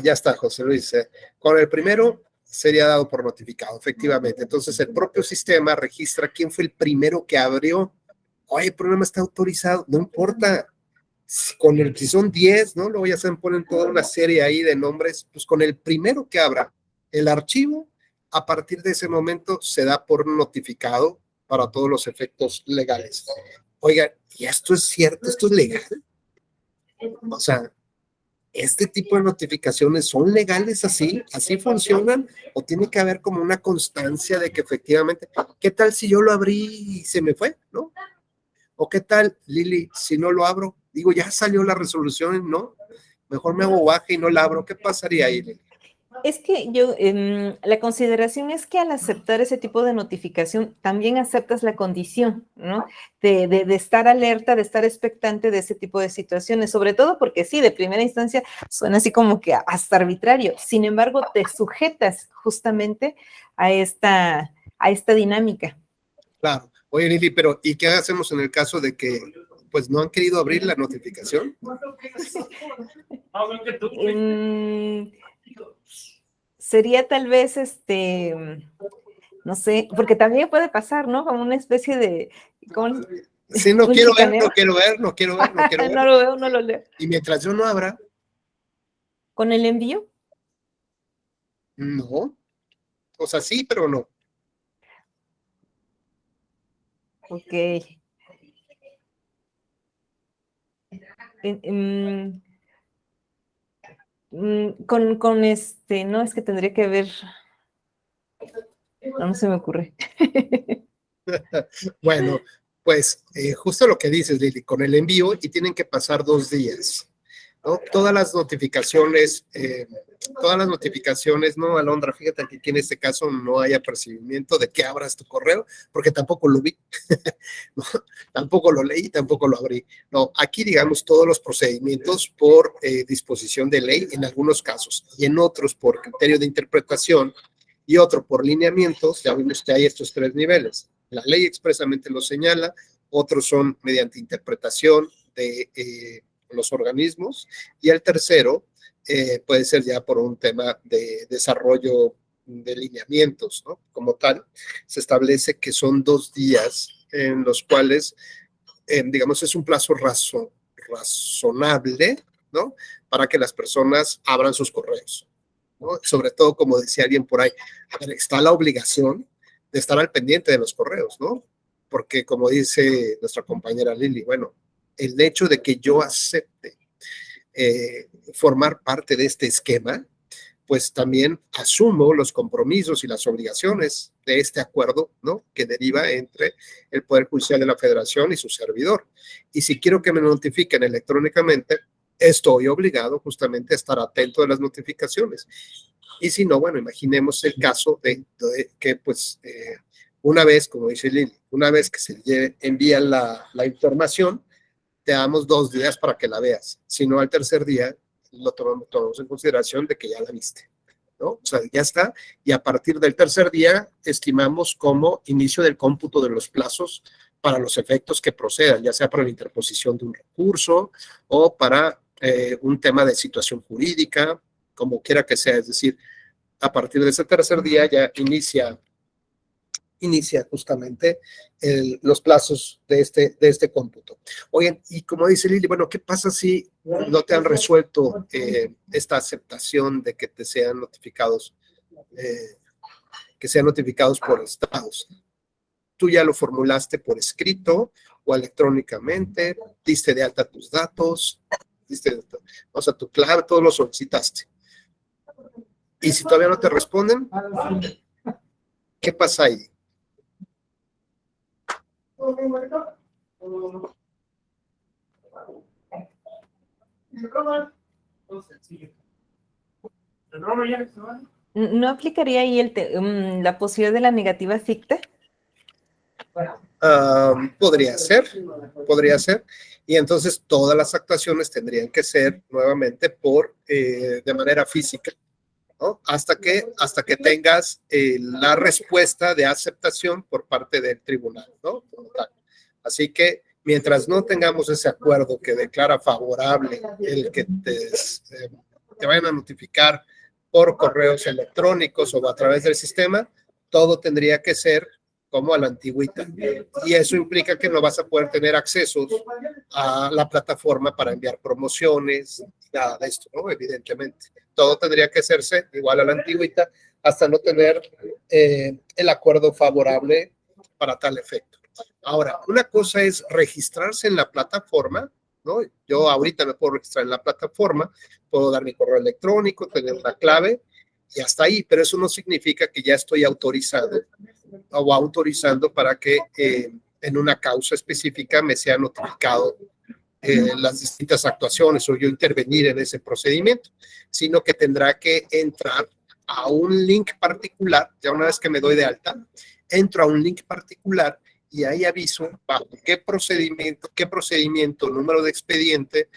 Ya está, José Luis. Con el primero sería dado por notificado, efectivamente. Entonces, el propio sistema registra quién fue el primero que abrió. Oye, el programa está autorizado, no importa. Si son 10, ¿no? Luego ya se ponen toda una serie ahí de nombres. Pues con el primero que abra el archivo, a partir de ese momento se da por notificado para todos los efectos legales. Oigan, ¿y esto es cierto? ¿Esto es legal? O sea, ¿este tipo de notificaciones son legales así? ¿Así funcionan? ¿O tiene que haber como una constancia de que efectivamente, ¿qué tal si yo lo abrí y se me fue? ¿No? ¿O qué tal, Lili, si no lo abro? Digo, ya salió la resolución, ¿no? Mejor me hago baja y no la abro. ¿Qué pasaría ahí, Lili? Es que yo, la consideración es que al aceptar ese tipo de notificación, también aceptas la condición, ¿no? De estar alerta, de estar expectante de ese tipo de situaciones, sobre todo porque sí, de primera instancia suena así como que hasta arbitrario. Sin embargo, te sujetas justamente a esta dinámica. Claro. Oye, Lili, pero ¿y qué hacemos en el caso de que pues no han querido abrir la notificación? Sería tal vez, no sé, porque también puede pasar, ¿no? Como una especie de... Sí, no quiero ver, no quiero ver, no quiero ver, no quiero ver. No lo veo, no lo leo. Y mientras yo no abra, ¿Con el envío? no. O sea, sí, pero no. Ok. No, es que tendría que ver, no se me ocurre. Bueno, pues justo lo que dices, Lili, con el envío y tienen que pasar 2 días, ¿no? Todas las notificaciones, no, Alondra, fíjate que aquí en este caso no hay apercibimiento de que abras tu correo, porque tampoco lo vi, ¿no? Tampoco lo leí, tampoco lo abrí. No, aquí digamos todos los procedimientos por disposición de ley en algunos casos y en otros por criterio de interpretación y otro por lineamientos. Ya vimos que hay estos 3 niveles. La ley expresamente lo señala, otros son mediante interpretación de los organismos, y el tercero puede ser ya por un tema de desarrollo de lineamientos, ¿no? Como tal, se establece que son 2 días en los cuales, digamos, es un plazo razonable, ¿no? Para que las personas abran sus correos, ¿no? Sobre todo, como decía alguien por ahí, a ver, está la obligación de estar al pendiente de los correos, ¿no? Porque como dice nuestra compañera Lili, bueno, el hecho de que yo acepte formar parte de este esquema, pues también asumo los compromisos y las obligaciones de este acuerdo, ¿no? Que deriva entre el Poder Judicial de la Federación y su servidor. Y si quiero que me notifiquen electrónicamente, estoy obligado justamente a estar atento de las notificaciones. Y si no, bueno, imaginemos el caso de que, pues, una vez, como dice Lili, una vez que se envía la información, te damos 2 días para que la veas. Si no, al tercer día lo tomamos en consideración de que ya la viste, ¿no? O sea, ya está. Y a partir del tercer día, estimamos como inicio del cómputo de los plazos para los efectos que procedan, ya sea para la interposición de un recurso o para un tema de situación jurídica, como quiera que sea. Es decir, a partir de ese tercer día ya inicia inicia justamente los plazos de este cómputo. Oigan, y como dice Lili, bueno, ¿qué pasa si no te han resuelto esta aceptación de que te sean notificados, por estados? Tú ya lo formulaste por escrito o electrónicamente, diste de alta tus datos, o sea, tu clave, todo lo solicitaste. Y si todavía no te responden, ¿qué pasa ahí? ¿No aplicaría ahí la posibilidad de la negativa ficta? Podría ser. Y entonces todas las actuaciones tendrían que ser nuevamente de manera física, ¿no? Hasta que tengas la respuesta de aceptación por parte del tribunal, ¿no? Así que mientras no tengamos ese acuerdo que declara favorable el que te vayan a notificar por correos electrónicos o a través del sistema, todo tendría que ser como a la antigüita. Y eso implica que no vas a poder tener accesos a la plataforma para enviar promociones, nada de esto, ¿no? Evidentemente. Todo tendría que hacerse igual a la antigüita hasta no tener el acuerdo favorable para tal efecto. Ahora, una cosa es registrarse en la plataforma, ¿no? Yo ahorita me puedo registrar en la plataforma, puedo dar mi correo electrónico, tener una clave y hasta ahí, pero eso no significa que ya estoy autorizado o autorizando para que en una causa específica me sea notificado las distintas actuaciones o yo intervenir en ese procedimiento, sino que tendrá que entrar a un link particular. Ya una vez que me doy de alta, entro a un link particular y ahí aviso bajo qué procedimiento, número de expediente,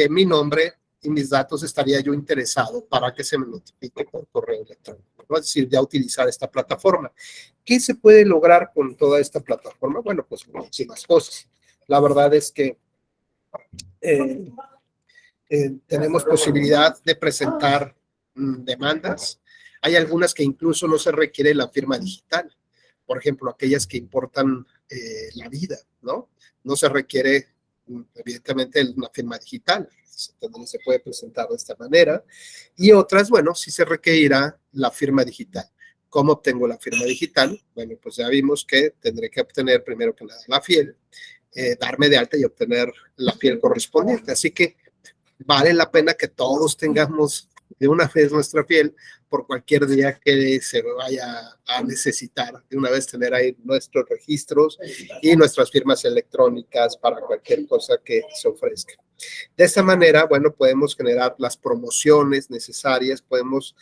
mi nombre y mis datos estaría yo interesado para que se me notifique por correo electrónico, ¿no? Es decir, ya utilizar esta plataforma. ¿Qué se puede lograr con toda esta plataforma? Bueno, pues muchísimas cosas. La verdad es que tenemos posibilidad de presentar demandas. Hay algunas que incluso no se requiere la firma digital. Por ejemplo, aquellas que importan la vida, ¿no? No se requiere, evidentemente, una firma digital. Entonces se puede presentar de esta manera. Y otras, bueno, sí se requerirá la firma digital. ¿Cómo obtengo la firma digital? Bueno, pues ya vimos que tendré que obtener primero que nada la fiel, darme de alta y obtener la fiel correspondiente. Así que vale la pena que todos tengamos de una vez nuestra fiel por cualquier día que se vaya a necesitar, de una vez tener ahí nuestros registros y nuestras firmas electrónicas para cualquier cosa que se ofrezca. De esta manera, bueno, podemos generar las promociones necesarias, podemos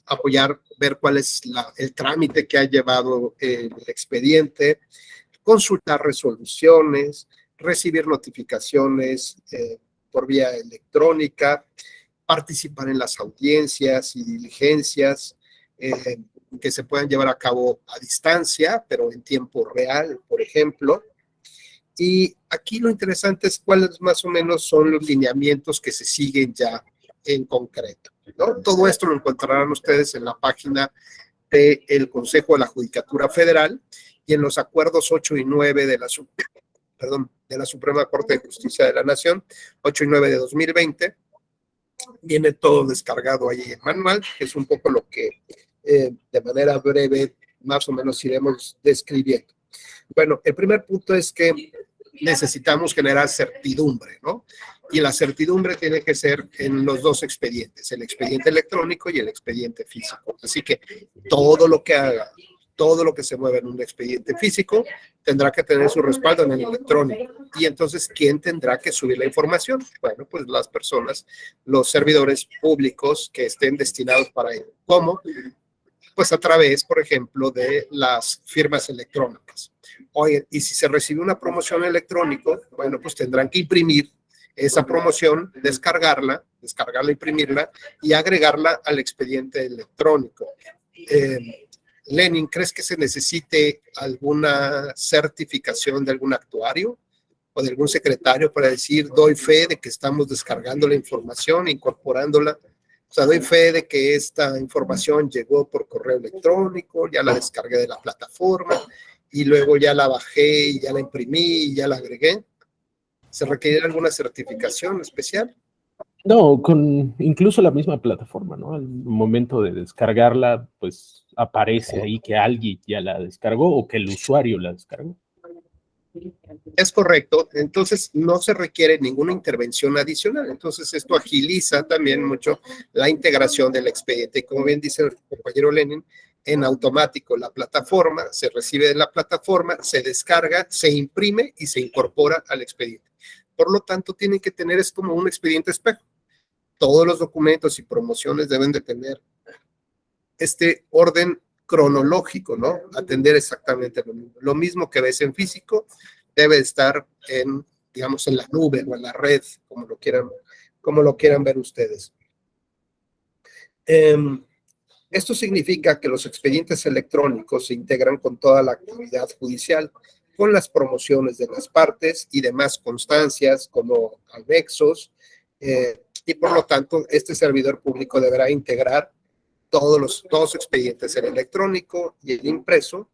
apoyar, ver cuál es el trámite que ha llevado el expediente, consultar resoluciones, recibir notificaciones por vía electrónica, participar en las audiencias y diligencias que se puedan llevar a cabo a distancia, pero en tiempo real, por ejemplo. Y aquí lo interesante es cuáles más o menos son los lineamientos que se siguen ya en concreto, ¿no? Todo esto lo encontrarán ustedes en la página del Consejo de la Judicatura Federal y en los acuerdos 8 y 9 de la Suprema Corte de Justicia de la Nación, 8 y 9 de 2020. Viene todo descargado ahí en manual, que es un poco lo que de manera breve más o menos iremos describiendo. Bueno, el primer punto es que necesitamos generar certidumbre, ¿no? Y la certidumbre tiene que ser en los dos expedientes, el expediente electrónico y el expediente físico. Así que todo lo que haga, todo lo que se mueva en un expediente físico tendrá que tener su respaldo en el electrónico. Y entonces, ¿quién tendrá que subir la información? Bueno, pues las personas, los servidores públicos que estén destinados para ello. ¿Cómo? Pues a través, por ejemplo, de las firmas electrónicas. Oye, y si se recibe una promoción electrónica, bueno, pues tendrán que imprimir esa promoción, descargarla, imprimirla y agregarla al expediente electrónico. Lenin, ¿crees que se necesite alguna certificación de algún actuario o de algún secretario para decir, doy fe de que estamos descargando la información, incorporándola O sea, doy fe de que esta información llegó por correo electrónico, ya la descargué de la plataforma y luego ya la bajé y ya la imprimí y ya la agregué. ¿Se requiere alguna certificación especial? No, con incluso la misma plataforma, ¿no? Al momento de descargarla, pues aparece ahí que alguien ya la descargó o que el usuario la descargó. Es correcto, entonces no se requiere ninguna intervención adicional, entonces esto agiliza también mucho la integración del expediente. Como bien dice el compañero Lenin, en automático la plataforma se recibe de la plataforma, se descarga, se imprime y se incorpora al expediente. Por lo tanto, tienen que tener, es como un expediente espejo. Todos los documentos y promociones deben de tener este orden cronológico, ¿no? Atender exactamente lo mismo. Lo mismo que ves en físico debe estar en, digamos, en la nube o en la red, como lo quieran ver ustedes. Esto significa que los expedientes electrónicos se integran con toda la actividad judicial, con las promociones de las partes y demás constancias como anexos, y por lo tanto este servidor público deberá integrar todos los expedientes, el electrónico y el impreso,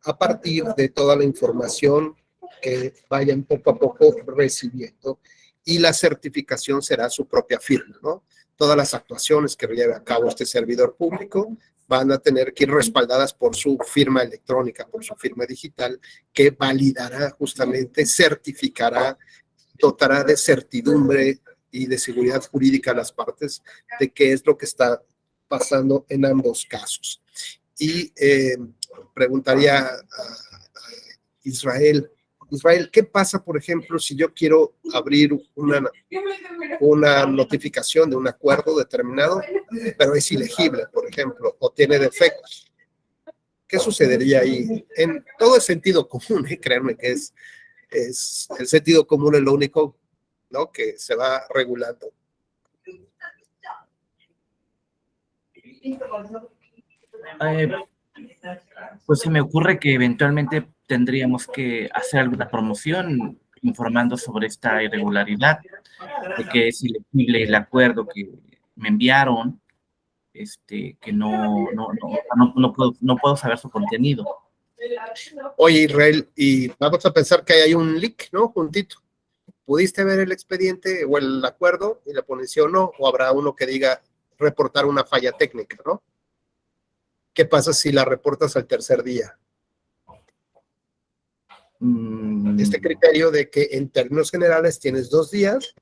a partir de toda la información que vayan poco a poco recibiendo, y la certificación será su propia firma, ¿no? Todas las actuaciones que lleve a cabo este servidor público van a tener que ir respaldadas por su firma electrónica, por su firma digital, que validará justamente, certificará, dotará de certidumbre y de seguridad jurídica a las partes de qué es lo que está pasando en ambos casos. Y preguntaría a Israel, ¿qué pasa, por ejemplo, si yo quiero abrir una notificación de un acuerdo determinado, pero es ilegible, por ejemplo, o tiene defectos? ¿Qué sucedería ahí? En todo el sentido común, créanme que es el sentido común es lo único, ¿no?, que se va regulando. Pues se me ocurre que eventualmente tendríamos que hacer alguna promoción informando sobre esta irregularidad, de que es ilegible el acuerdo que me enviaron, que no puedo saber su contenido. Oye, Israel, y vamos a pensar que hay un link, ¿no?, juntito. ¿Pudiste ver el expediente o el acuerdo y le pones sí o no? O habrá uno que diga reportar una falla técnica, ¿no? ¿Qué pasa si la reportas al tercer día? Este criterio de que en términos generales tienes 2 días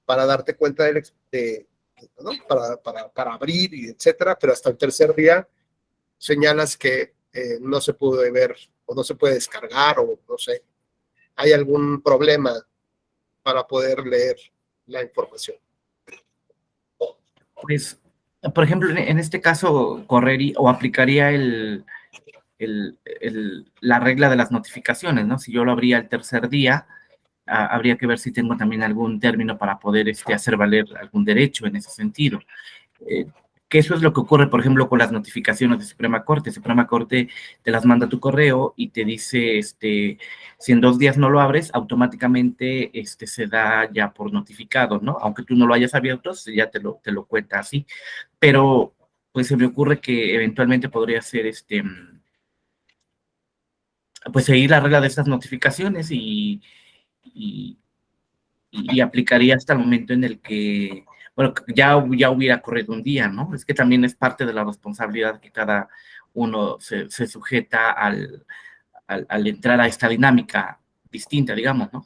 para darte cuenta ¿no?, para abrir y etcétera, pero hasta el tercer día señalas que no se puede ver o no se puede descargar o no sé, hay algún problema para poder leer la información. Pues, por ejemplo, en este caso, correría o aplicaría la regla de las notificaciones, ¿no? Si yo lo abría el tercer día, habría que ver si tengo también algún término para poder hacer valer algún derecho en ese sentido. Que eso es lo que ocurre, por ejemplo, con las notificaciones de Suprema Corte. Suprema Corte te las manda a tu correo y te dice, si en 2 días no lo abres, automáticamente se da ya por notificado, ¿no? Aunque tú no lo hayas abierto, ya te lo cuenta así. Pero, pues se me ocurre que eventualmente podría ser, pues seguir la regla de estas notificaciones y aplicaría hasta el momento en el que, bueno, ya hubiera corrido un día, ¿no? Es que también es parte de la responsabilidad que cada uno se sujeta al entrar a esta dinámica distinta, digamos, ¿no?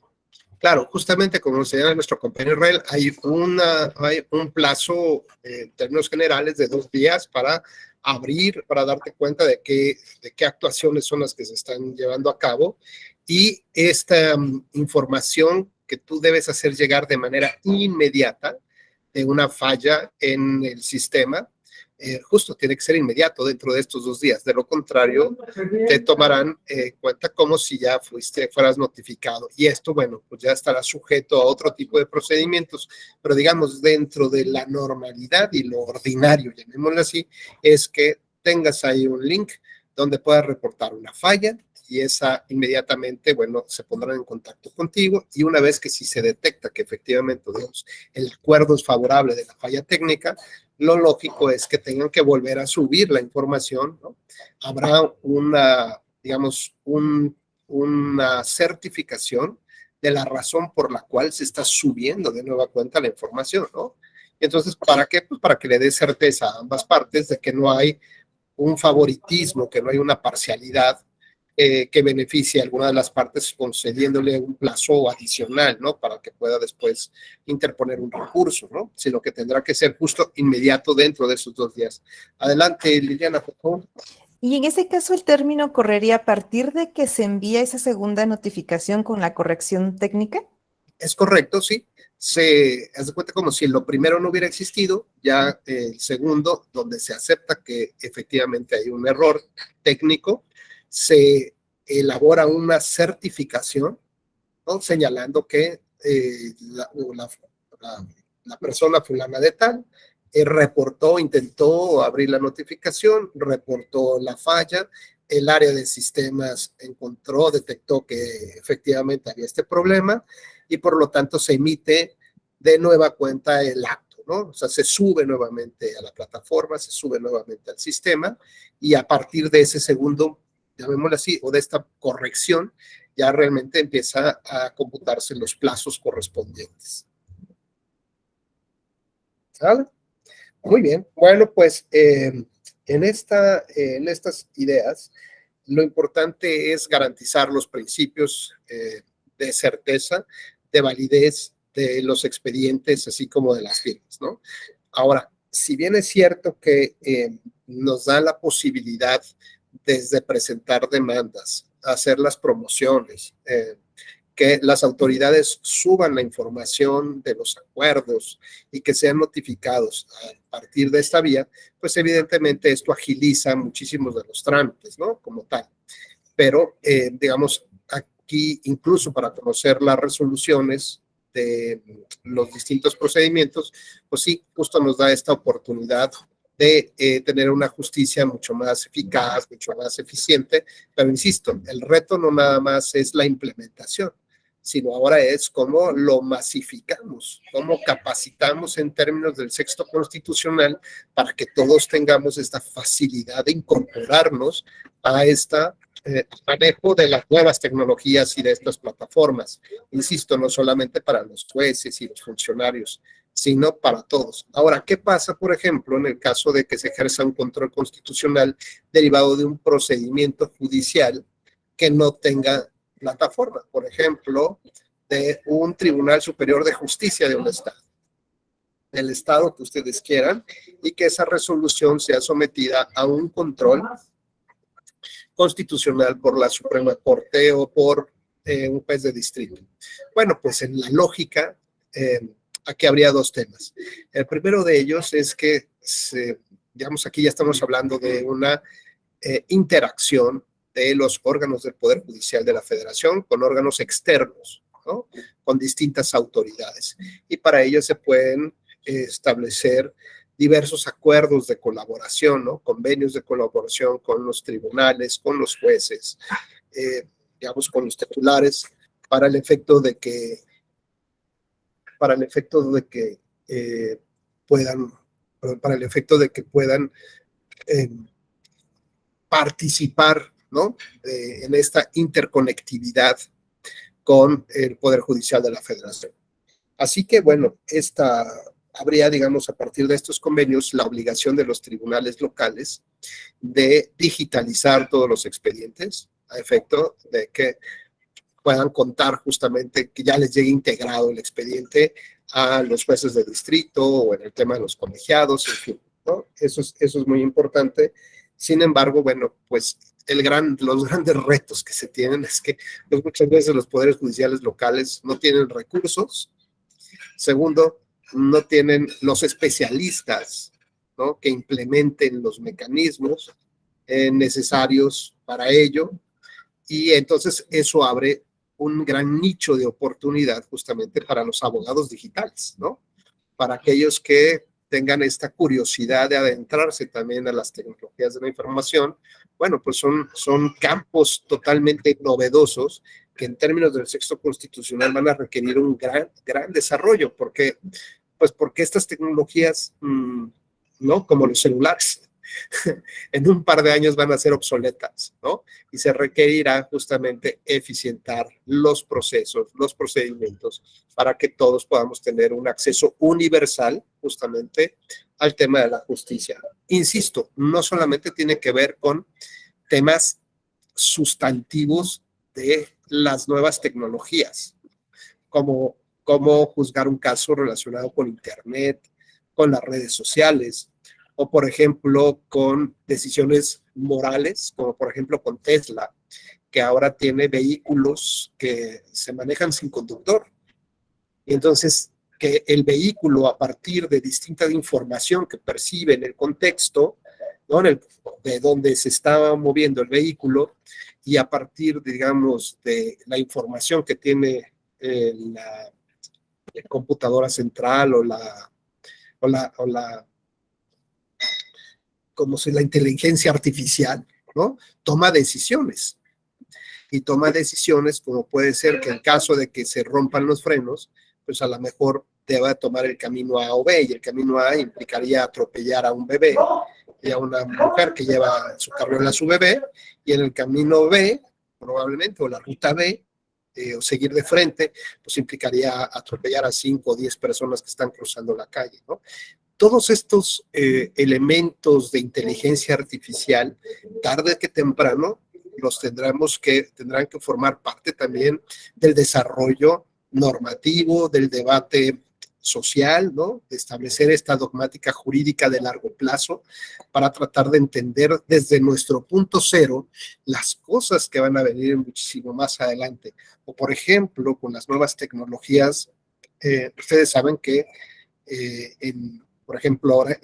Claro, justamente como señala nuestro compañero Israel, hay un plazo en términos generales de 2 días para abrir, para darte cuenta de qué actuaciones son las que se están llevando a cabo, y esta información que tú debes hacer llegar de manera inmediata de una falla en el sistema, justo tiene que ser inmediato dentro de estos 2 días. De lo contrario, te tomarán cuenta como si ya fueras notificado. Y esto, bueno, pues ya estará sujeto a otro tipo de procedimientos, pero digamos dentro de la normalidad y lo ordinario, llamémoslo así, es que tengas ahí un link donde puedas reportar una falla y esa inmediatamente, bueno, se pondrán en contacto contigo y una vez que si se detecta que efectivamente, digamos, el acuerdo es favorable de la falla técnica, lo lógico es que tengan que volver a subir la información, ¿no? Habrá una, digamos, una certificación de la razón por la cual se está subiendo de nueva cuenta la información, ¿no? Entonces, ¿para qué? Pues para que le dé certeza a ambas partes de que no hay un favoritismo, que no hay una parcialidad que beneficie a alguna de las partes concediéndole un plazo adicional, ¿no? Para que pueda después interponer un recurso, ¿no? Sino que tendrá que ser justo inmediato dentro de esos 2 días. Adelante, Liliana, por favor. Y en ese caso, el término correría a partir de que se envía esa segunda notificación con la corrección técnica. Es correcto, sí. Se hace cuenta como si lo primero no hubiera existido, ya el segundo, donde se acepta que efectivamente hay un error técnico, se elabora una certificación, ¿no? Señalando que la persona fulana de tal reportó, intentó abrir la notificación, reportó la falla, el área de sistemas encontró, detectó que efectivamente había este problema y por lo tanto se emite de nueva cuenta el acto, ¿no? O sea, se sube nuevamente a la plataforma, se sube nuevamente al sistema y a partir de ese segundo, llamémoslo así, o de esta corrección, ya realmente empieza a computarse los plazos correspondientes. ¿Sale? Muy bien. Bueno, pues en estas ideas, lo importante es garantizar los principios de certeza, de validez de los expedientes, así como de las firmas, ¿no? Ahora, si bien es cierto que nos da la posibilidad desde presentar demandas, hacer las promociones, que las autoridades suban la información de los acuerdos y que sean notificados a partir de esta vía, pues evidentemente esto agiliza muchísimos de los trámites, ¿no? Como tal. Pero, digamos, aquí incluso para conocer las resoluciones de los distintos procedimientos, pues sí, justo nos da esta oportunidad de tener una justicia mucho más eficaz, mucho más eficiente, pero insisto, el reto no nada más es la implementación, sino ahora es cómo lo masificamos, cómo capacitamos en términos del texto constitucional para que todos tengamos esta facilidad de incorporarnos a esta manejo de las nuevas tecnologías y de estas plataformas. Insisto, no solamente para los jueces y los funcionarios, sino para todos. Ahora, ¿qué pasa, por ejemplo, en el caso de que se ejerza un control constitucional derivado de un procedimiento judicial que no tenga plataforma? Por ejemplo, de un Tribunal Superior de Justicia de un estado, del estado que ustedes quieran, y que esa resolución sea sometida a un control constitucional por la Suprema Corte o por un juez de distrito. Bueno, pues en la lógica, aquí habría 2 temas. El primero de ellos es que, digamos, aquí ya estamos hablando de una interacción de los órganos del Poder Judicial de la Federación con órganos externos, ¿no? Con distintas autoridades. Y para ello se pueden establecer diversos acuerdos de colaboración, ¿no? Convenios de colaboración con los tribunales, con los jueces, digamos, con los titulares, para el efecto de que puedan participar, ¿no? En esta interconectividad con el Poder Judicial de la Federación. Así que, bueno, habría, digamos, a partir de estos convenios, la obligación de los tribunales locales de digitalizar todos los expedientes a efecto de que puedan contar justamente, que ya les llegue integrado el expediente a los jueces de distrito o en el tema de los colegiados, en fin, ¿no? Eso es muy importante. Sin embargo, bueno, pues los grandes retos que se tienen es que pues, muchas veces los poderes judiciales locales no tienen recursos. Segundo, no tienen los especialistas, ¿no? Que implementen los mecanismos necesarios para ello. Y entonces eso abre un gran nicho de oportunidad justamente para los abogados digitales, ¿no? Para aquellos que tengan esta curiosidad de adentrarse también a las tecnologías de la información, bueno, pues son campos totalmente novedosos que en términos del texto constitucional van a requerir un gran desarrollo, porque estas tecnologías, ¿no? Como los celulares, en un par de años van a ser obsoletas, ¿no? Y se requerirá justamente eficientar los procesos, los procedimientos, para que todos podamos tener un acceso universal justamente al tema de la justicia. Insisto, no solamente tiene que ver con temas sustantivos de las nuevas tecnologías, como cómo juzgar un caso relacionado con Internet, con las redes sociales, o por ejemplo con decisiones morales, como por ejemplo con Tesla, que ahora tiene vehículos que se manejan sin conductor. Y entonces que el vehículo, a partir de distinta información que percibe en el contexto, ¿no? De donde se está moviendo el vehículo, y a partir, digamos, de la información que tiene la computadora central o como si la inteligencia artificial, ¿no? Toma decisiones. Y toma decisiones como puede ser que en caso de que se rompan los frenos, pues a lo mejor deba tomar el camino A o B, y el camino A implicaría atropellar a un bebé y a una mujer que lleva en su carriola a su bebé, y en el camino B, probablemente, o la ruta B, o seguir de frente, pues implicaría atropellar a 5 o 10 personas que están cruzando la calle, ¿no? Todos estos elementos de inteligencia artificial, tarde que temprano, tendrán que formar parte también del desarrollo normativo, del debate social, ¿no? De establecer esta dogmática jurídica de largo plazo para tratar de entender desde nuestro punto cero las cosas que van a venir muchísimo más adelante. O por ejemplo, con las nuevas tecnologías, ustedes saben que por ejemplo, ahora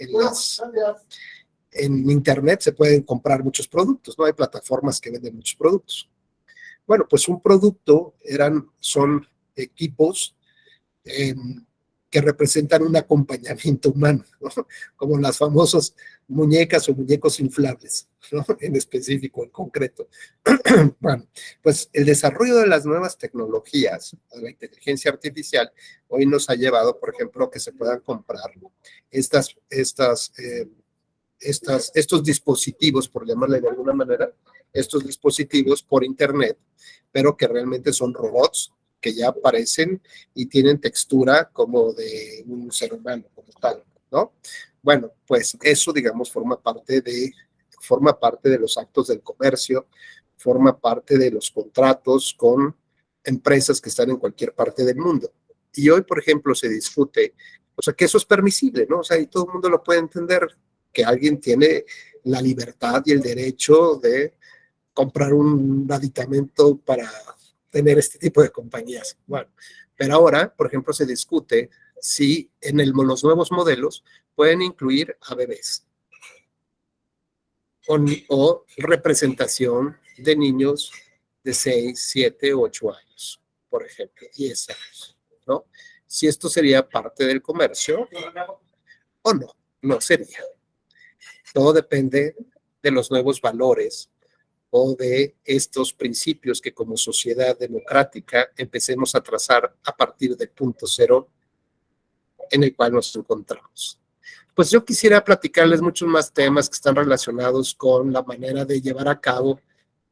en Internet se pueden comprar muchos productos, ¿no? Hay plataformas que venden muchos productos. Bueno, pues un producto son equipos que representan un acompañamiento humano, ¿no? Como las famosas muñecas o muñecos inflables, ¿no? En específico, en concreto. Bueno, pues el desarrollo de las nuevas tecnologías, de la inteligencia artificial, hoy nos ha llevado, por ejemplo, a que se puedan comprar estos dispositivos, por llamarle de alguna manera, estos dispositivos por Internet, pero que realmente son robots que ya aparecen y tienen textura como de un ser humano, como tal, ¿no? Bueno, pues eso, digamos, forma parte de los actos del comercio, forma parte de los contratos con empresas que están en cualquier parte del mundo. Y hoy, por ejemplo, se discute, o sea, que eso es permisible, ¿no? O sea, y todo el mundo lo puede entender, que alguien tiene la libertad y el derecho de comprar un aditamento para tener este tipo de compañías. Bueno, pero ahora, por ejemplo, se discute si los nuevos modelos pueden incluir a bebés o representación de niños de 6, 7, 8 años, por ejemplo, 10 años, ¿no? Si esto sería parte del comercio o no, no sería. Todo depende de los nuevos valores o de estos principios que como sociedad democrática empecemos a trazar a partir del punto cero en el cual nos encontramos. Pues yo quisiera platicarles muchos más temas que están relacionados con la manera de llevar a cabo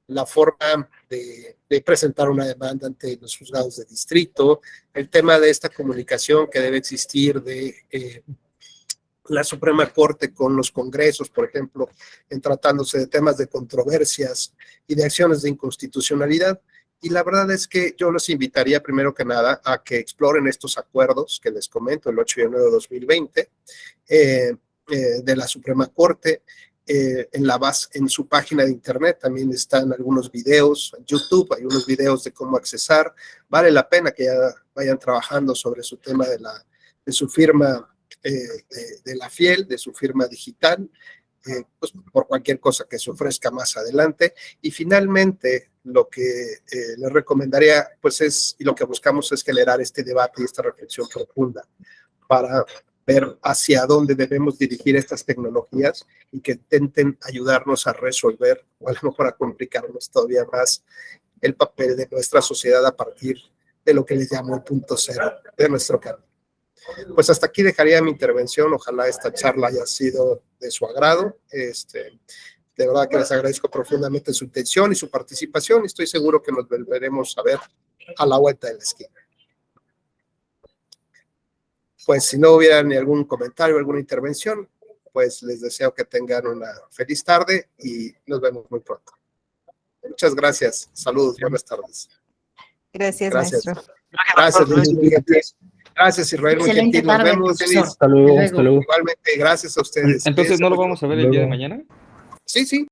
la forma de presentar una demanda ante los juzgados de distrito, el tema de esta comunicación que debe existir de la Suprema Corte con los congresos, por ejemplo, en tratándose de temas de controversias y de acciones de inconstitucionalidad. Y la verdad es que yo los invitaría primero que nada a que exploren estos acuerdos que les comento, el 8 de enero de 2020, de la Suprema Corte. En su página de internet también están algunos videos, en YouTube hay unos videos de cómo accesar. Vale la pena que ya vayan trabajando sobre su tema de su firma, de la FIEL, de su firma digital, pues por cualquier cosa que se ofrezca más adelante. Y finalmente, lo que les recomendaría, pues y lo que buscamos es generar este debate y esta reflexión profunda para ver hacia dónde debemos dirigir estas tecnologías y que intenten ayudarnos a resolver o a lo mejor a complicarnos todavía más el papel de nuestra sociedad a partir de lo que les llamo el punto cero de nuestro camino. Pues hasta aquí dejaría mi intervención. Ojalá esta charla haya sido de su agrado. De verdad que les agradezco profundamente su atención y su participación. Y estoy seguro que nos volveremos a ver a la vuelta de la esquina. Pues si no hubiera ni algún comentario, alguna intervención, pues les deseo que tengan una feliz tarde y nos vemos muy pronto. Muchas gracias. Saludos. Buenas tardes. Gracias, maestro. Gracias, Israel. Muy Excelente gentil. Nos tarde, vemos. profesor. Luis. Hasta luego, hasta luego. Igualmente, gracias a ustedes. Entonces, ¿no lo vamos a ver el día de mañana? Sí, sí.